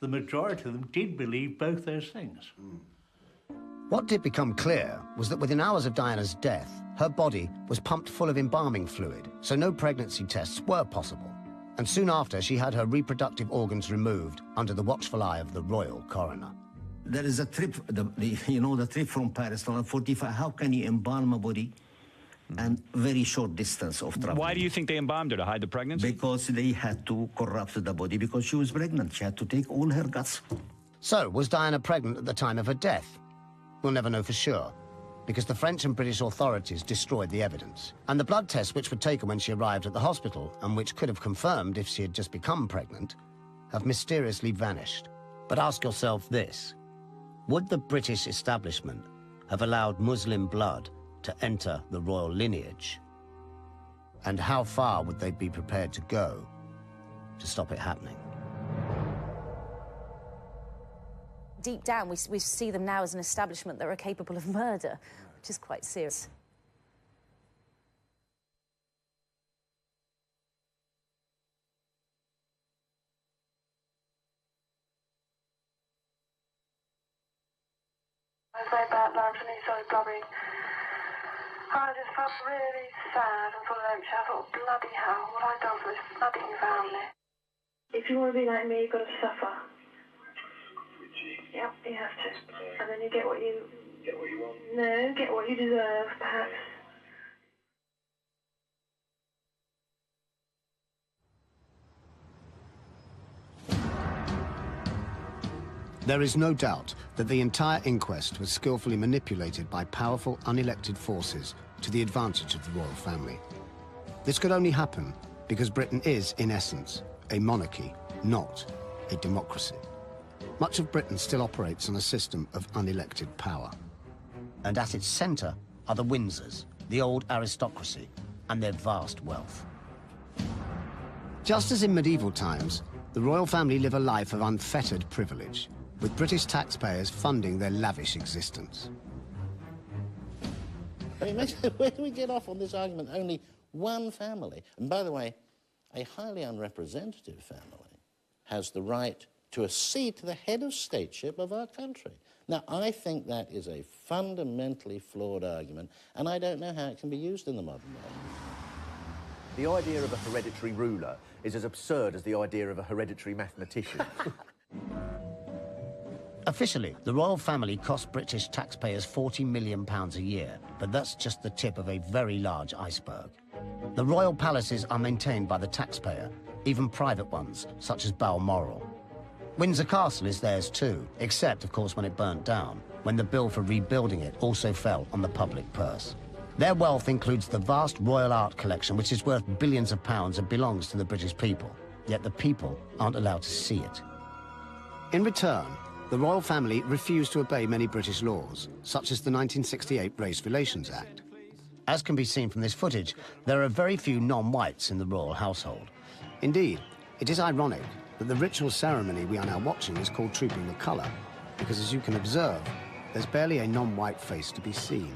E: the majority of them did believe both those things.
A: What did become clear was that within hours of Diana's death, her body was pumped full of embalming fluid, so no pregnancy tests were possible. And soon after, she had her reproductive organs removed under the watchful eye of the royal coroner.
R: There is a trip, the trip from Paris, from 45. How can you embalm a body and very short distance of travel?
F: Why do you think they embalmed her, to hide the pregnancy?
R: Because they had to corrupt the body because she was pregnant. She had to take all her guts.
A: So, was Diana pregnant at the time of her death? We'll never know for sure, because the French and British authorities destroyed the evidence. And the blood tests which were taken when she arrived at the hospital, and which could have confirmed if she had just become pregnant, have mysteriously vanished. But ask yourself this: would the British establishment have allowed Muslim blood to enter the royal lineage? And how far would they be prepared to go to stop it happening?
I: Deep down, we see them now as an establishment that are capable of murder, which is quite serious.
T: I was very bad lunch and he started blubbering. I just felt really sad and full of empty. I thought, bloody hell, what I've done for this fucking family. If you want to be like me, you've got to suffer. Yep, you have to. And then you get what you... Get what you want? No, get what you deserve, perhaps.
A: There is no doubt that the entire inquest was skillfully manipulated by powerful, unelected forces to the advantage of the royal family. This could only happen because Britain is, in essence, a monarchy, not a democracy. Much of Britain still operates on a system of unelected power. And at its centre are the Windsors, the old aristocracy, and their vast wealth. Just as in medieval times, the royal family live a life of unfettered privilege, with British taxpayers funding their lavish existence.
R: I mean, where do we get off on this argument? Only one family, and by the way, a highly unrepresentative family, has the right to a seat to the head of stateship of our country. Now, I think that is a fundamentally flawed argument, and I don't know how it can be used in the modern world.
G: The idea of a hereditary ruler is as absurd as the idea of a hereditary mathematician.
A: Officially, the royal family cost British taxpayers £40 million a year, but that's just the tip of a very large iceberg. The royal palaces are maintained by the taxpayer, even private ones, such as Balmoral. Windsor Castle is theirs too, except, of course, when it burnt down, when the bill for rebuilding it also fell on the public purse. Their wealth includes the vast royal art collection, which is worth billions of pounds and belongs to the British people, yet the people aren't allowed to see it. In return, the royal family refused to obey many British laws, such as the 1968 Race Relations Act. As can be seen from this footage, there are very few non-whites in the royal household. Indeed, it is ironic that the ritual ceremony we are now watching is called Trooping the Colour, because as you can observe, there's barely a non-white face to be seen.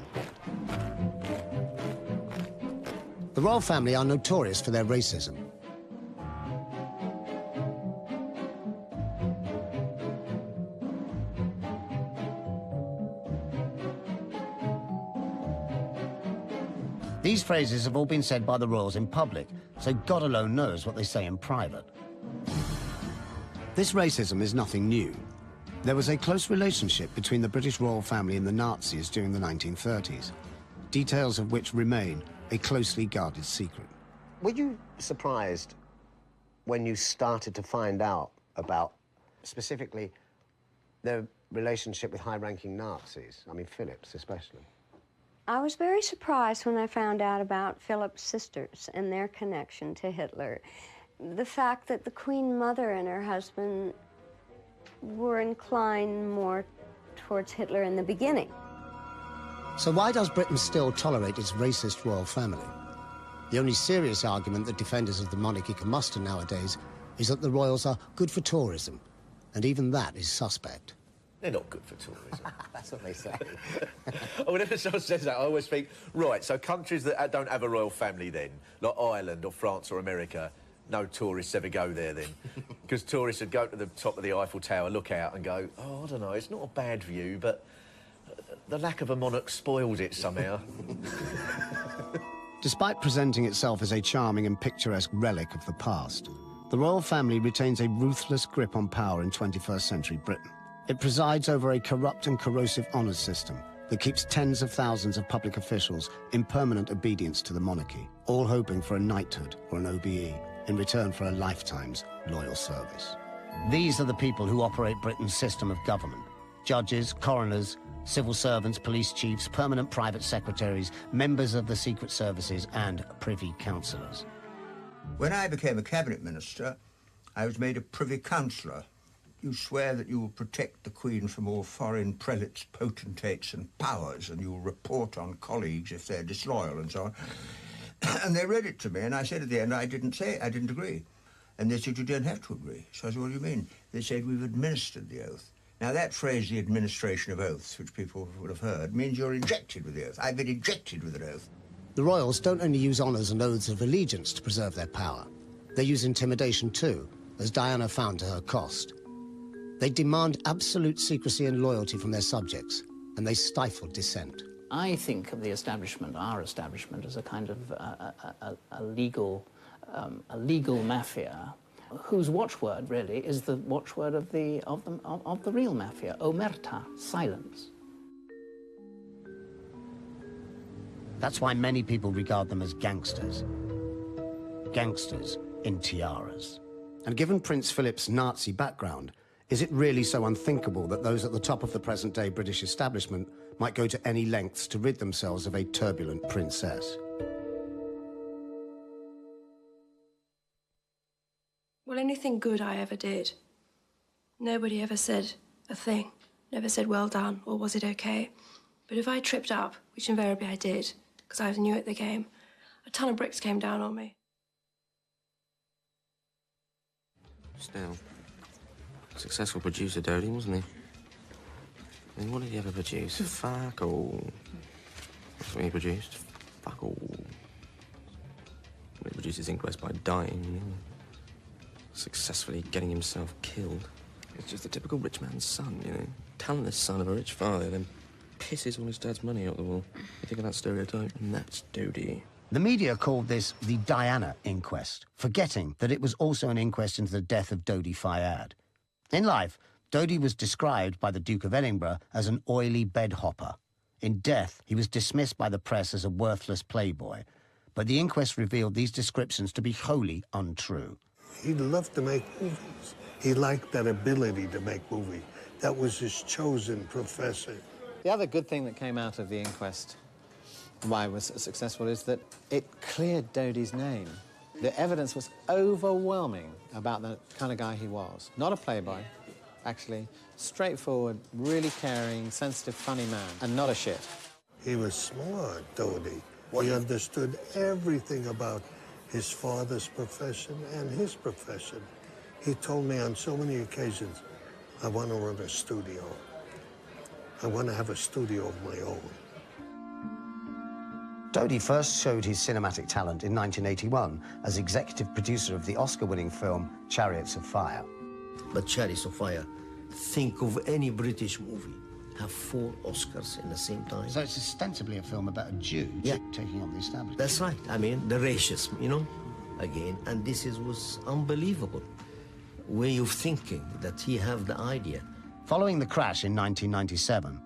A: The royal family are notorious for their racism. These phrases have all been said by the royals in public, so God alone knows what they say in private. This racism is nothing new. There was a close relationship between the British royal family and the Nazis during the 1930s, details of which remain a closely guarded secret.
R: Were you surprised when you started to find out about, specifically, their relationship with high-ranking Nazis? I mean, Philip's especially.
P: I was very surprised when I found out about Philip's sisters and their connection to Hitler. The fact that the Queen Mother and her husband were inclined more towards Hitler in the beginning.
A: So why does Britain still tolerate its racist royal family? The only serious argument that defenders of the monarchy can muster nowadays is that the royals are good for tourism, and even that is suspect.
G: They're not good for tourism.
R: That's what they say.
G: Whenever someone says that, I always think, right, so countries that don't have a royal family then, like Ireland or France or America, no tourists ever go there then. Because tourists would go to the top of the Eiffel Tower, look out and go, oh, I don't know, it's not a bad view, but the lack of a monarch spoils it somehow.
A: Despite presenting itself as a charming and picturesque relic of the past, the royal family retains a ruthless grip on power in 21st century Britain. It presides over a corrupt and corrosive honours system that keeps tens of thousands of public officials in permanent obedience to the monarchy, all hoping for a knighthood or an OBE in return for a lifetime's loyal service. These are the people who operate Britain's system of government: judges, coroners, civil servants, police chiefs, permanent private secretaries, members of the secret services, and privy councillors.
H: When I became a cabinet minister, I was made a privy councillor. You swear that you will protect the Queen from all foreign prelates, potentates and powers, and you will report on colleagues if they're disloyal and so on. And they read it to me, and I said at the end, I didn't agree. And they said, you don't have to agree. So I said, what do you mean? They said, we've administered the oath. Now, that phrase, the administration of oaths, which people would have heard, means you're injected with the oath. I've been injected with an oath.
A: The royals don't only use honours and oaths of allegiance to preserve their power. They use intimidation too, as Diana found to her cost. They demand absolute secrecy and loyalty from their subjects, and they stifle dissent.
O: I think of the establishment, our establishment, as a kind of a legal mafia, whose watchword really is the watchword of the real mafia: omerta, silence.
A: That's why many people regard them as gangsters. Gangsters in tiaras. And given Prince Philip's Nazi background, is it really so unthinkable that those at the top of the present-day British establishment might go to any lengths to rid themselves of a turbulent princess?
S: Well, anything good I ever did, nobody ever said a thing. Never said, well done, or was it okay? But if I tripped up, which invariably I did, because I was new at the game, a ton of bricks came down on me.
U: Still, successful producer, Dodi, wasn't he? I mean, what did he ever produce? Fuck all. That's what he produced. Fuck all. He produced his inquest by dying, you know? Successfully getting himself killed. It's just the typical rich man's son, you know? Talentless son of a rich father, then pisses all his dad's money out the wall. You think of that stereotype? And that's Dodi.
A: The media called this the Diana inquest, forgetting that it was also an inquest into the death of Dodi Fayed. In life, Dodi was described by the Duke of Edinburgh as an oily bedhopper. In death, he was dismissed by the press as a worthless playboy. But the inquest revealed these descriptions to be wholly untrue.
C: He loved to make movies. He liked that ability to make movies. That was his chosen profession.
L: The other good thing that came out of the inquest, why it was successful, is that it cleared Dodi's name. The evidence was overwhelming about the kind of guy he was. Not a playboy, actually. Straightforward, really caring, sensitive, funny man, and not a shit.
C: He was smart, Dodi. He understood everything about his father's profession and his profession. He told me on so many occasions, I want to run a studio. I want to have a studio of my own.
A: Dodi first showed his cinematic talent in 1981 as executive producer of the Oscar-winning film Chariots of Fire.
R: But Chariots of Fire, think of any British movie, have 4 Oscars in the same time.
A: So it's ostensibly a film about a Jew taking on the establishment.
R: That's right. I mean, the racism, you know, again. And this was unbelievable way of thinking that he had the idea.
A: Following the crash in 1997,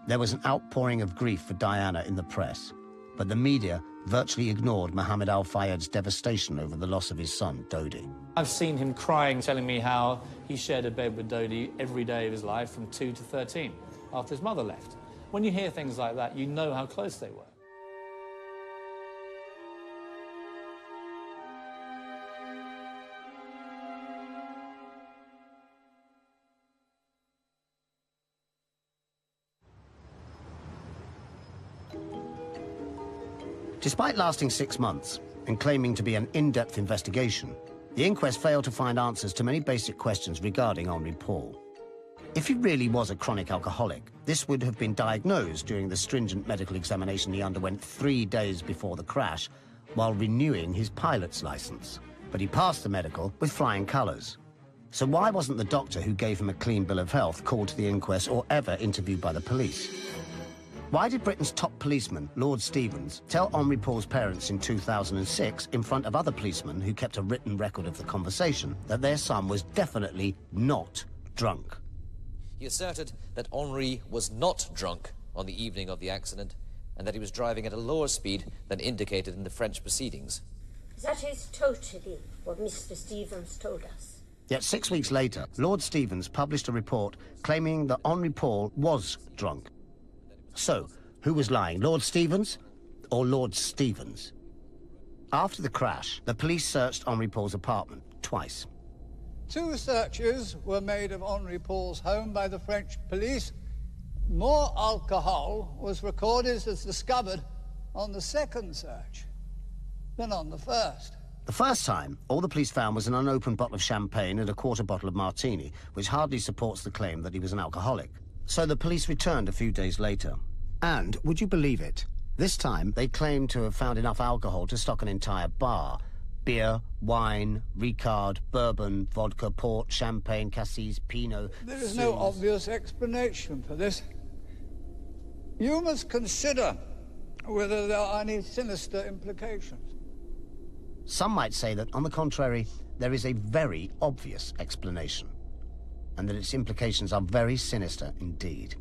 A: there was an outpouring of grief for Diana in the press. But the media virtually ignored Mohamed Al-Fayed's devastation over the loss of his son, Dodi.
K: I've seen him crying, telling me how he shared a bed with Dodi every day of his life from 2 to 13, after his mother left. When you hear things like that, you know how close they were.
A: Despite lasting 6 months and claiming to be an in-depth investigation, the inquest failed to find answers to many basic questions regarding Henri Paul. If he really was a chronic alcoholic, this would have been diagnosed during the stringent medical examination he underwent 3 days before the crash, while renewing his pilot's license. But he passed the medical with flying colours. So why wasn't the doctor who gave him a clean bill of health called to the inquest or ever interviewed by the police? Why did Britain's top policeman, Lord Stevens, tell Henri Paul's parents in 2006, in front of other policemen who kept a written record of the conversation, that their son was definitely not drunk?
V: He asserted that Henri was not drunk on the evening of the accident and that he was driving at a lower speed than indicated in the French proceedings.
M: That is totally what Mr. Stevens told us.
A: Yet 6 weeks later, Lord Stevens published a report claiming that Henri Paul was drunk. So, who was lying, Lord Stevens or Lord Stevens? After the crash, the police searched Henri Paul's apartment twice.
W: 2 searches were made of Henri Paul's home by the French police. More alcohol was recorded as discovered on the 2nd search than on the 1st.
A: The first time, all the police found was an unopened bottle of champagne and a quarter bottle of martini, which hardly supports the claim that he was an alcoholic. So the police returned a few days later. And, would you believe it, this time they claimed to have found enough alcohol to stock an entire bar. Beer, wine, Ricard, bourbon, vodka, port, champagne, cassis, Pinot...
W: There is no obvious explanation for this. You must consider whether there are any sinister implications.
A: Some might say that, on the contrary, there is a very obvious explanation, and that its implications are very sinister indeed.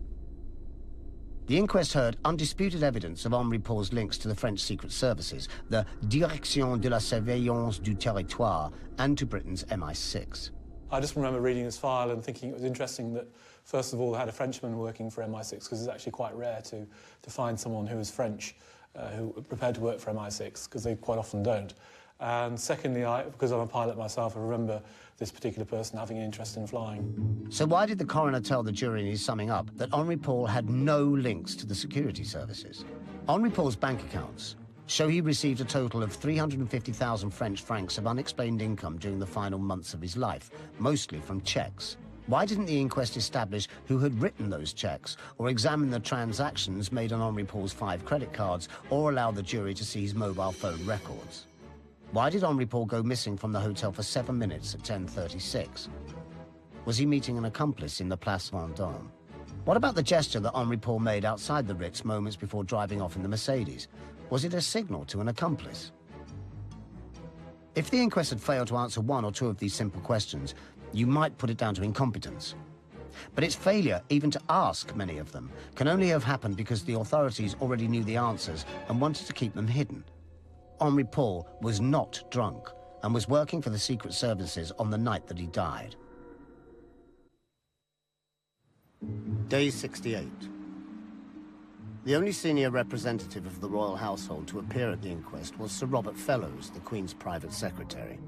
A: The inquest heard undisputed evidence of Henri Paul's links to the French Secret Services, the Direction de la Surveillance du Territoire, and to Britain's MI6.
K: I just remember reading this file and thinking it was interesting that, first of all, they had a Frenchman working for MI6, because it's actually quite rare to find someone who was French who were prepared to work for MI6, because they quite often don't. And secondly, because I'm a pilot myself, I remember this particular person having an interest in flying.
A: So why did the coroner tell the jury in his summing up that Henri Paul had no links to the security services? Henri Paul's bank accounts show he received a total of 350,000 French francs of unexplained income during the final months of his life, mostly from cheques. Why didn't the inquest establish who had written those cheques, or examine the transactions made on Henri Paul's 5 credit cards, or allow the jury to see his mobile phone records? Why did Henri Paul go missing from the hotel for 7 minutes at 10:36? Was he meeting an accomplice in the Place Vendôme? What about the gesture that Henri Paul made outside the Ritz moments before driving off in the Mercedes? Was it a signal to an accomplice? If the inquest had failed to answer 1 or 2 of these simple questions, you might put it down to incompetence. But its failure even to ask many of them can only have happened because the authorities already knew the answers and wanted to keep them hidden. Henri Paul was not drunk and was working for the Secret Services on the night that he died. Day 68. The only senior representative of the royal household to appear at the inquest was Sir Robert Fellows, the Queen's private secretary.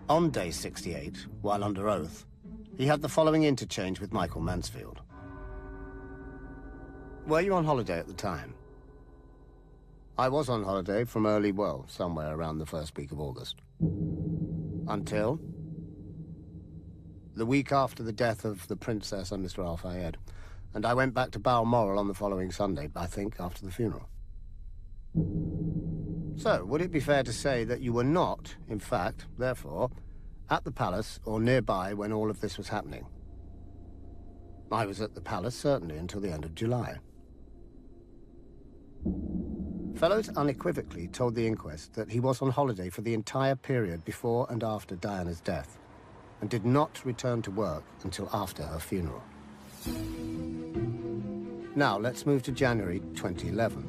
A: On day 68, while under oath, he had the following interchange with Michael Mansfield. Were you on holiday at the time? I was on holiday from somewhere around the first week of August. Until? The week after the death of the Princess and Mr. Al-Fayed. And I went back to Balmoral on the following Sunday, I think, after the funeral. So, would it be fair to say that you were not, in fact, therefore, at the palace or nearby when all of this was happening? I was at the palace, certainly, until the end of July. Fellows unequivocally told the inquest that he was on holiday for the entire period before and after Diana's death, and did not return to work until after her funeral. Now, let's move to January 2011,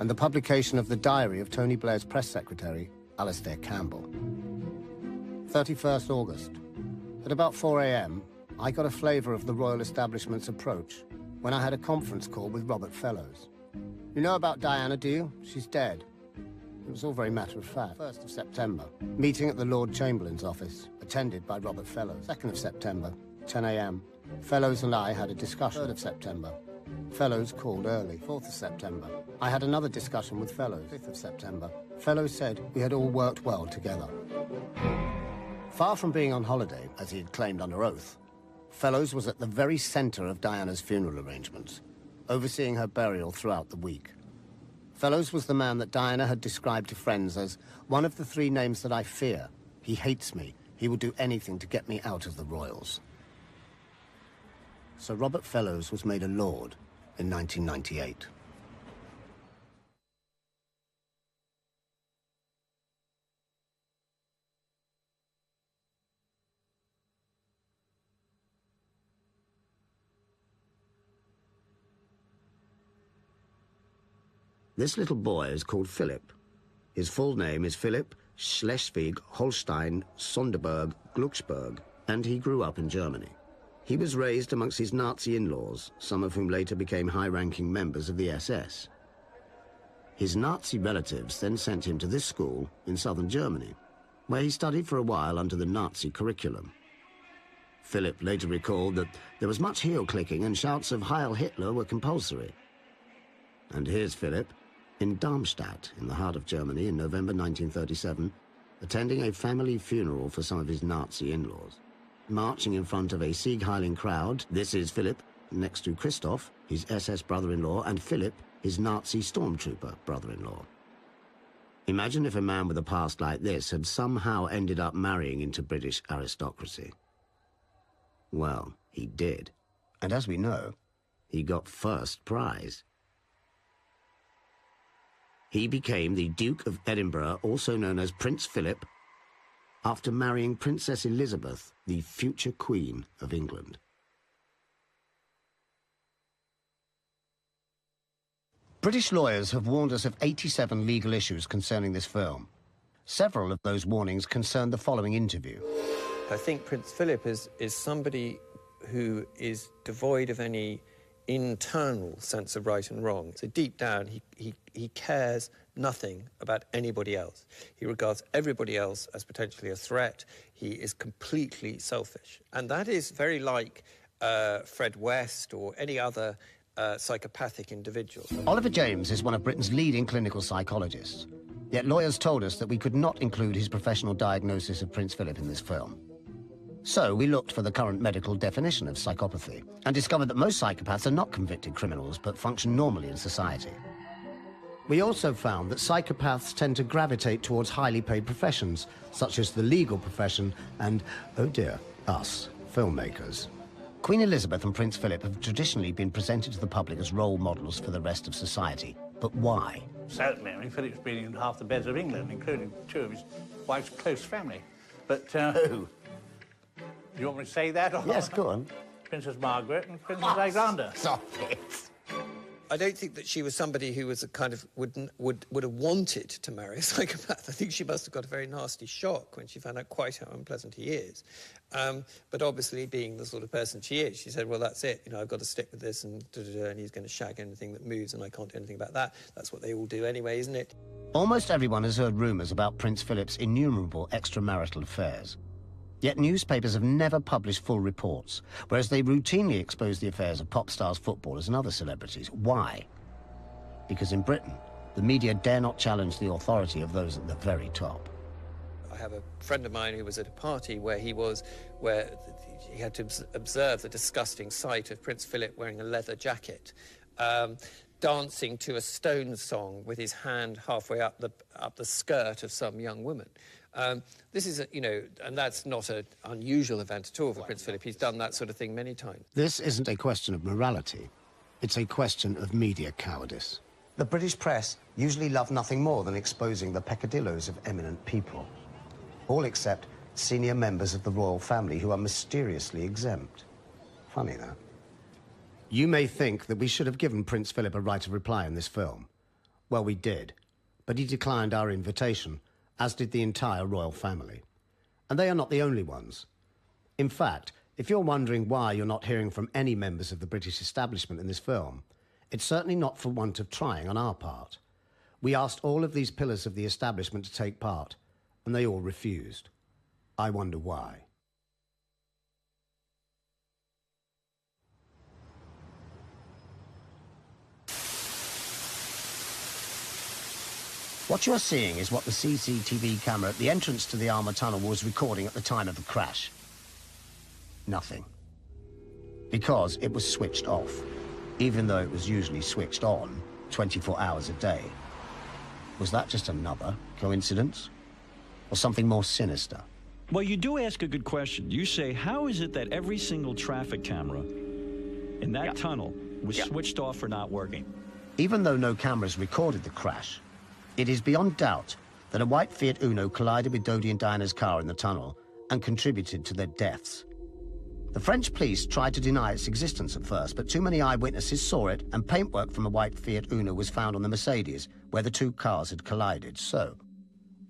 A: and the publication of the diary of Tony Blair's press secretary, Alastair Campbell. 31st August. At about 4 a.m., I got a flavour of the royal establishment's approach when I had a conference call with Robert Fellows. You know about Diana, do you? She's dead. It was all very matter-of-fact. 1st of September, meeting at the Lord Chamberlain's office, attended by Robert Fellows. 2nd of September, 10 a.m. Fellows and I had a discussion. 3rd of September. Fellows called early. 4th of September. I had another discussion with Fellows. 5th of September. Fellows said we had all worked well together. Far from being on holiday, as he had claimed under oath, Fellows was at the very centre of Diana's funeral arrangements, overseeing her burial throughout the week. Fellows was the man that Diana had described to friends as one of the 3 names that I fear. He hates me. He will do anything to get me out of the royals. Sir Robert Fellows was made a lord in 1998. This little boy is called Philip. His full name is Philip Schleswig-Holstein-Sonderburg Glucksburg, and he grew up in Germany. He was raised amongst his Nazi in-laws, some of whom later became high-ranking members of the SS. His Nazi relatives then sent him to this school in southern Germany, where he studied for a while under the Nazi curriculum. Philip later recalled that there was much heel-clicking and shouts of Heil Hitler were compulsory. And here's Philip, in Darmstadt, in the heart of Germany, in November 1937, attending a family funeral for some of his Nazi in-laws. Marching in front of a Sieg-heiling crowd, this is Philip, next to Christoph, his SS brother-in-law, and Philip, his Nazi stormtrooper brother-in-law. Imagine if a man with a past like this had somehow ended up marrying into British aristocracy. Well, he did. And as we know, he got first prize. He became the Duke of Edinburgh, also known as Prince Philip, after marrying Princess Elizabeth, the future Queen of England. British lawyers have warned us of 87 legal issues concerning this film. Several of those warnings concern the following interview.
B: I think Prince Philip is somebody who is devoid of any internal sense of right and wrong. So deep down, he cares nothing about anybody else. He regards everybody else as potentially a threat. He is completely selfish. And that is very like Fred West or any other psychopathic individual.
A: Oliver James is one of Britain's leading clinical psychologists. Yet lawyers told us that we could not include his professional diagnosis of Prince Philip in this film. So we looked for the current medical definition of psychopathy and discovered that most psychopaths are not convicted criminals but function normally in society. We also found that psychopaths tend to gravitate towards highly paid professions, such as the legal profession and, oh dear, us, filmmakers. Queen Elizabeth and Prince Philip have traditionally been presented to the public as role models for the rest of society. But why?
E: Certainly, I mean, Philip's been in half the beds of England, including 2 of his wife's close family. But,
A: Who?
E: Do you want me to say that? Or?
A: Yes, go on.
E: Princess Margaret and Princess Alexander.
H: Stop it.
B: I don't think that she was somebody who was a kind of would have wanted to marry a psychopath. I think she must have got a very nasty shock when she found out quite how unpleasant he is. But obviously, being the sort of person she is, she said, well, that's it. You know, I've got to stick with this, and and he's going to shag anything that moves, and I can't do anything about that. That's what they all do anyway, isn't it?
A: Almost everyone has heard rumours about Prince Philip's innumerable extramarital affairs. Yet newspapers have never published full reports, whereas they routinely expose the affairs of pop stars, footballers and other celebrities. Why? Because in Britain, the media dare not challenge the authority of those at the very top.
B: I have a friend of mine who was at a party where he had to observe the disgusting sight of Prince Philip wearing a leather jacket, dancing to a Stones song with his hand halfway up the skirt of some young woman. This is, and that's not an unusual event at all for Prince Philip. He's done that sort of thing many times.
A: This isn't a question of morality. It's a question of media cowardice. The British press usually love nothing more than exposing the peccadillos of eminent people. All except senior members of the royal family who are mysteriously exempt. Funny, that. You may think that we should have given Prince Philip a right of reply in this film. Well, we did, but he declined our invitation, as did the entire royal family. And they are not the only ones. In fact, if you're wondering why you're not hearing from any members of the British establishment in this film, it's certainly not for want of trying on our part. We asked all of these pillars of the establishment to take part, and they all refused. I wonder why. What you are seeing is what the CCTV camera at the entrance to the armoured tunnel was recording at the time of the crash. Nothing. Because it was switched off, even though it was usually switched on 24 hours a day. Was that just another coincidence? Or something more sinister?
F: Well, you do ask a good question. You say, how is it that every single traffic camera in that tunnel was switched off or not working?
A: Even though no cameras recorded the crash, it is beyond doubt that a white Fiat Uno collided with Dodi and Diana's car in the tunnel and contributed to their deaths. The French police tried to deny its existence at first, but too many eyewitnesses saw it, and paintwork from a white Fiat Uno was found on the Mercedes, where the two cars had collided. So,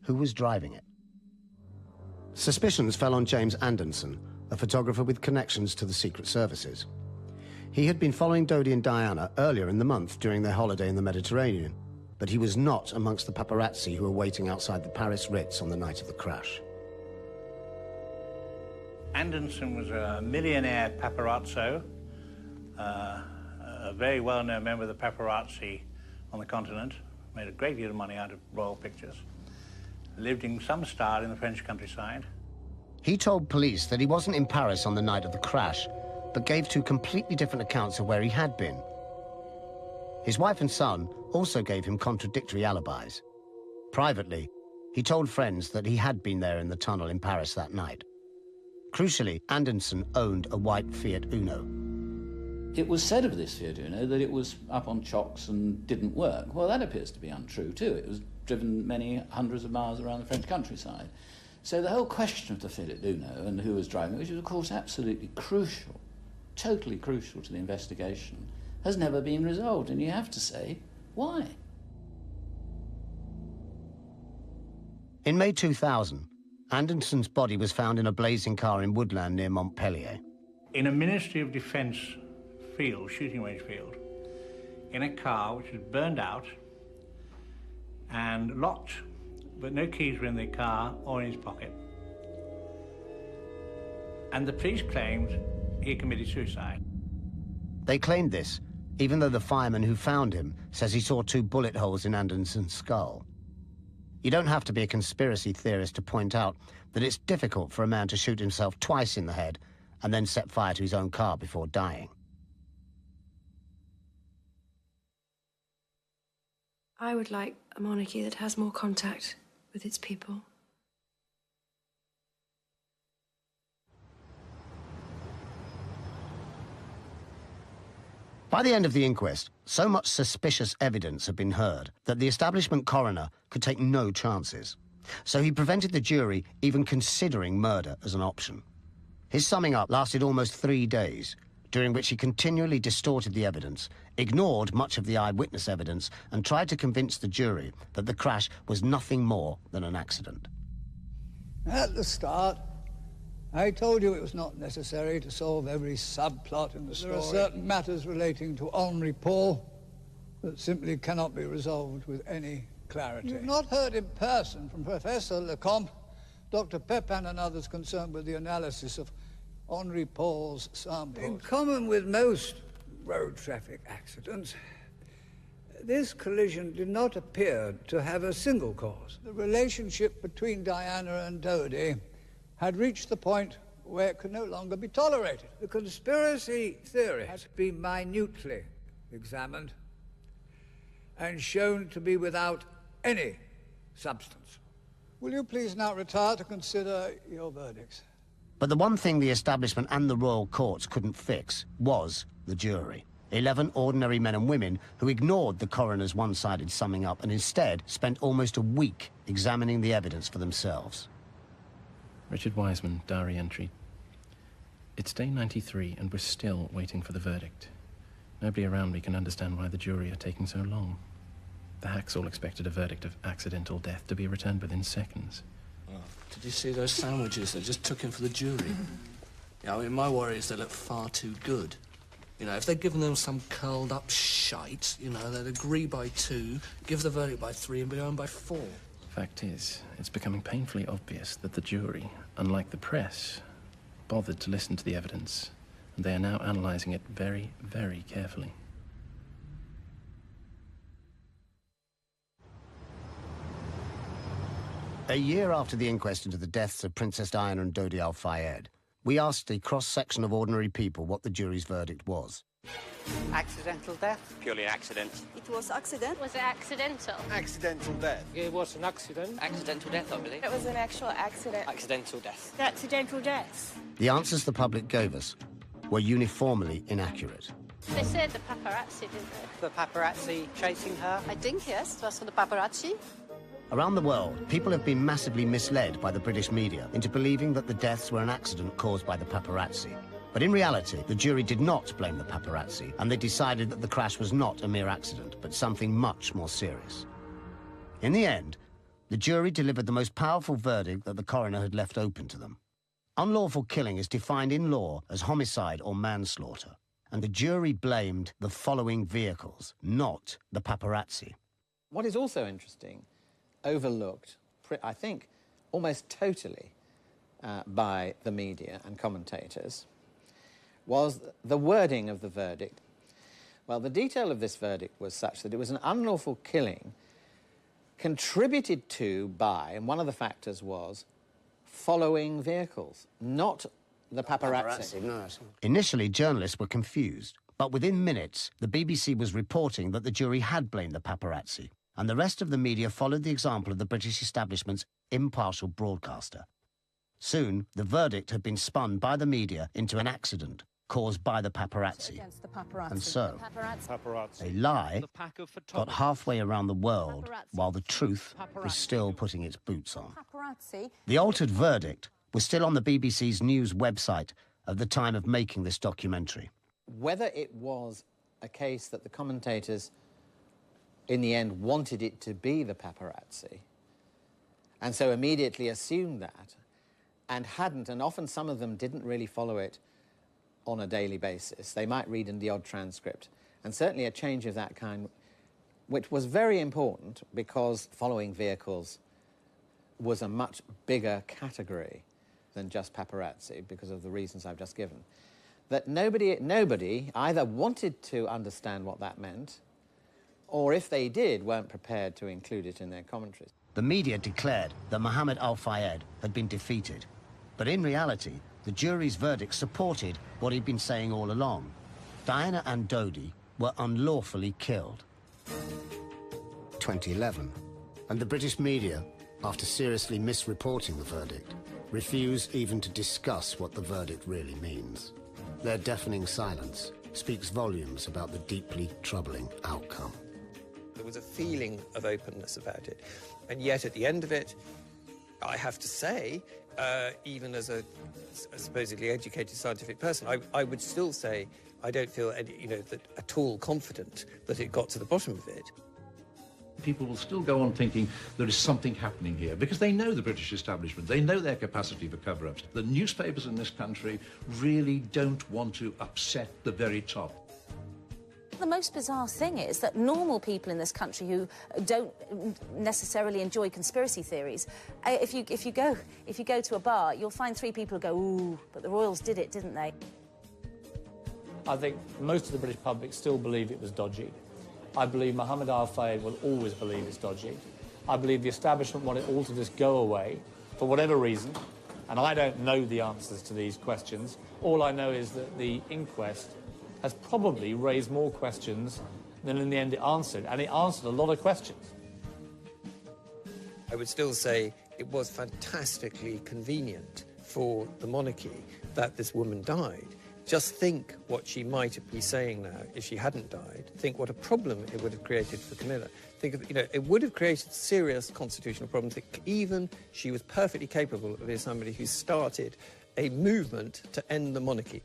A: who was driving it? Suspicions fell on James Anderson, a photographer with connections to the Secret Services. He had been following Dodi and Diana earlier in the month during their holiday in the Mediterranean, but he was not amongst the paparazzi who were waiting outside the Paris Ritz on the night of the crash.
E: Anderson was a millionaire paparazzo, a very well-known member of the paparazzi on the continent, made a great deal of money out of royal pictures, lived in some style in the French countryside.
A: He told police that he wasn't in Paris on the night of the crash, but gave two completely different accounts of where he had been. His wife and son also gave him contradictory alibis. Privately, he told friends that he had been there in the tunnel in Paris that night. Crucially, Anderson owned a white Fiat Uno.
D: It was said of this Fiat Uno that it was up on chocks and didn't work. Well, that appears to be untrue, too. It was driven many hundreds of miles around the French countryside. So the whole question of the Fiat Uno and who was driving it, which is, of course, absolutely crucial, totally crucial to the investigation, has never been resolved. And you have to say, why?
A: In May 2000, Anderson's body was found in a blazing car in woodland near Montpellier.
E: In a Ministry of Defence field, shooting range field, in a car which was burned out and locked, but no keys were in the car or in his pocket. And the police claimed he committed suicide.
A: They claimed this, even though the fireman who found him says he saw 2 bullet holes in Anderson's skull. You don't have to be a conspiracy theorist to point out that it's difficult for a man to shoot himself twice in the head and then set fire to his own car before dying.
S: I would like a monarchy that has more contact with its people.
A: By the end of the inquest, so much suspicious evidence had been heard that the establishment coroner could take no chances. So he prevented the jury even considering murder as an option. His summing up lasted almost 3 days, during which he continually distorted the evidence, ignored much of the eyewitness evidence, and tried to convince the jury that the crash was nothing more than an accident.
W: At the start, I told you it was not necessary to solve every subplot in the story. There are certain matters relating to Henri Paul that simply cannot be resolved with any clarity. You've not heard in person from Professor Lecomte, Dr. Pepin and others concerned with the analysis of Henri Paul's samples. In common with most road traffic accidents, this collision did not appear to have a single cause. The relationship between Diana and Dodi had reached the point where it could no longer be tolerated. The conspiracy theory had been minutely examined and shown to be without any substance. Will you please now retire to consider your verdicts?
A: But the one thing the establishment and the royal courts couldn't fix was the jury. 11 ordinary men and women who ignored the coroner's one-sided summing up and instead spent almost a week examining the evidence for themselves.
J: Richard Wiseman, diary entry. It's day 93 and we're still waiting for the verdict. Nobody around me can understand why the jury are taking so long. The hacks all expected a verdict of accidental death to be returned within seconds.
N: Oh, did you see those sandwiches they just took in for the jury? Yeah, I mean, my worry is they look far too good. You know, if they'd given them some curled-up shite, you know, they'd agree by 2, give the verdict by 3 and be home by 4.
J: Fact is, it's becoming painfully obvious that the jury, unlike the press, bothered to listen to the evidence, and they are now analysing it very, very carefully.
A: A year after the inquest into the deaths of Princess Diana and Dodi Al-Fayed, we asked a cross-section of ordinary people what the jury's verdict was.
Q: Accidental death?
X: Purely an accident.
Y: It was accident.
Z: Was it accidental?
X: Accidental death.
Q: It was an accident.
X: Accidental death, I believe.
Y: It was an actual accident.
X: Accidental death.
Y: Accidental death.
A: The answers the public gave us were uniformly inaccurate.
Z: They said the paparazzi, didn't they?
Q: The paparazzi chasing her?
Y: I think, yes, it was for the paparazzi.
A: Around the world, people have been massively misled by the British media into believing that the deaths were an accident caused by the paparazzi. But in reality, the jury did not blame the paparazzi, and they decided that the crash was not a mere accident, but something much more serious. In the end, the jury delivered the most powerful verdict that the coroner had left open to them. Unlawful killing is defined in law as homicide or manslaughter, and the jury blamed the following vehicles, not the paparazzi.
L: What is also interesting, overlooked, I think, almost totally by the media and commentators, was the wording of the verdict. Well, the detail of this verdict was such that it was an unlawful killing contributed to by, and one of the factors was, following vehicles, not the paparazzi.
A: No. Initially, journalists were confused, but within minutes, the BBC was reporting that the jury had blamed the paparazzi, and the rest of the media followed the example of the British establishment's impartial broadcaster. Soon, the verdict had been spun by the media into an accident caused by the paparazzi. And so, a lie got halfway around the world while the truth was still putting its boots on. The altered verdict was still on the BBC's news website at the time of making this documentary.
L: Whether it was a case that the commentators in the end wanted it to be the paparazzi, and so immediately assumed that, and hadn't, and often some of them didn't really follow it on a daily basis. They might read in the odd transcript, and certainly a change of that kind, which was very important because following vehicles was a much bigger category than just paparazzi because of the reasons I've just given. That nobody either wanted to understand what that meant, or if they did, weren't prepared to include it in their commentaries.
A: The media declared that Mohamed Al-Fayed had been defeated, but in reality, the jury's verdict supported what he'd been saying all along. Diana and Dodi were unlawfully killed. 2011, and the British media, after seriously misreporting the verdict, refuse even to discuss what the verdict really means. Their deafening silence speaks volumes about the deeply troubling outcome.
B: There was a feeling of openness about it, and yet at the end of it, I have to say, even as a supposedly educated scientific person, I would still say I don't feel at all confident that it got to the bottom of it.
G: People will still go on thinking there is something happening here because they know the British establishment, they know their capacity for cover-ups. The newspapers in this country really don't want to upset the very top.
I: The most bizarre thing is that normal people in this country who don't necessarily enjoy conspiracy theories, if you go to a bar, you'll find 3 people who go, ooh, but the royals did it, didn't they?
K: I think most of the British public still believe it was dodgy. I believe Mohamed Al-Fayed will always believe it's dodgy. I believe the establishment want it all to just go away for whatever reason, and I don't know the answers to these questions. All I know is that the inquest has probably raised more questions than in the end it answered, and it answered a lot of questions.
B: I would still say it was fantastically convenient for the monarchy that this woman died. Just think what she might be saying now if she hadn't died. Think what a problem it would have created for Camilla. Think of, it would have created serious constitutional problems. Even she was perfectly capable of being somebody who started a movement to end the monarchy.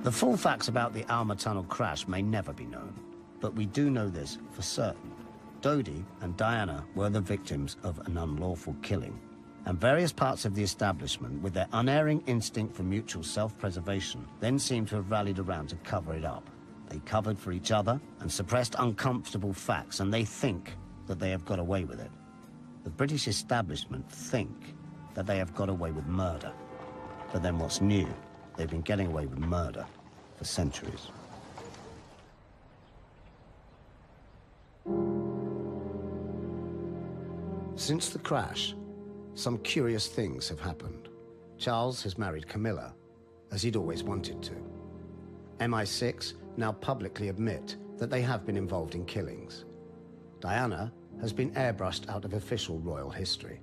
A: The full facts about the Alma Tunnel crash may never be known, but we do know this for certain. Dodi and Diana were the victims of an unlawful killing, and various parts of the establishment, with their unerring instinct for mutual self-preservation, then seem to have rallied around to cover it up. They covered for each other and suppressed uncomfortable facts, and they think that they have got away with it. The British establishment think that they have got away with murder. But then what's new? They've been getting away with murder for centuries. Since the crash, some curious things have happened. Charles has married Camilla, as he'd always wanted to. MI6 now publicly admit that they have been involved in killings. Diana has been airbrushed out of official royal history.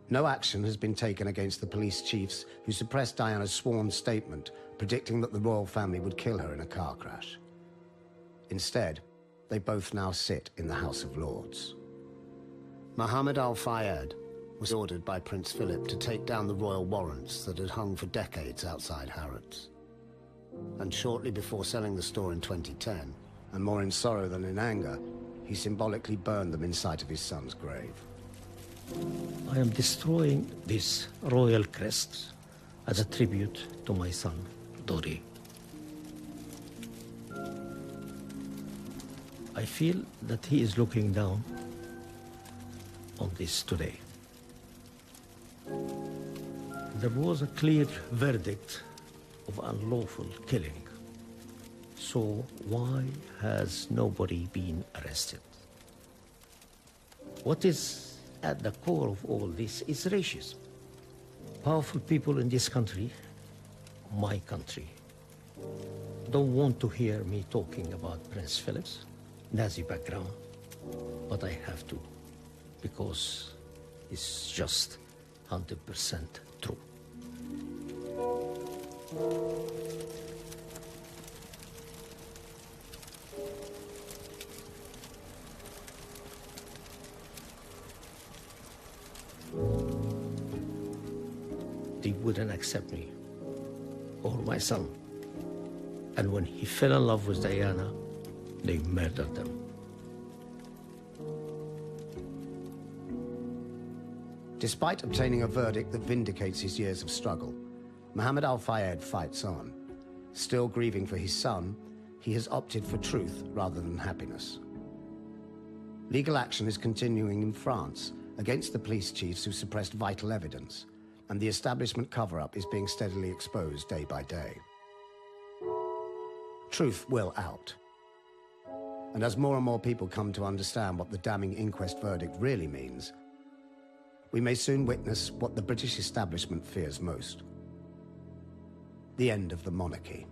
A: No action has been taken against the police chiefs who suppressed Diana's sworn statement predicting that the royal family would kill her in a car crash. Instead, they both now sit in the House of Lords. Mohamed Al-Fayed was ordered by Prince Philip to take down the royal warrants that had hung for decades outside Harrods. And shortly before selling the store in 2010, and more in sorrow than in anger, he symbolically burned them in sight of his son's grave.
R: I am destroying these royal crests as a tribute to my son, Dodi. I feel that he is looking down on this today. There was a clear verdict of unlawful killing. So why has nobody been arrested? What is at the core of all this is racism. Powerful people in this country, my country, don't want to hear me talking about Prince Philip's Nazi background, but I have to, because it's just 100% true. They wouldn't accept me or my son. And when he fell in love with Diana, they murdered them.
A: Despite obtaining a verdict that vindicates his years of struggle, Mohamed Al-Fayed fights on. Still grieving for his son, he has opted for truth rather than happiness. Legal action is continuing in France against the police chiefs who suppressed vital evidence, and the establishment cover-up is being steadily exposed day by day. Truth will out. And as more and more people come to understand what the damning inquest verdict really means, we may soon witness what the British establishment fears most: the end of the monarchy.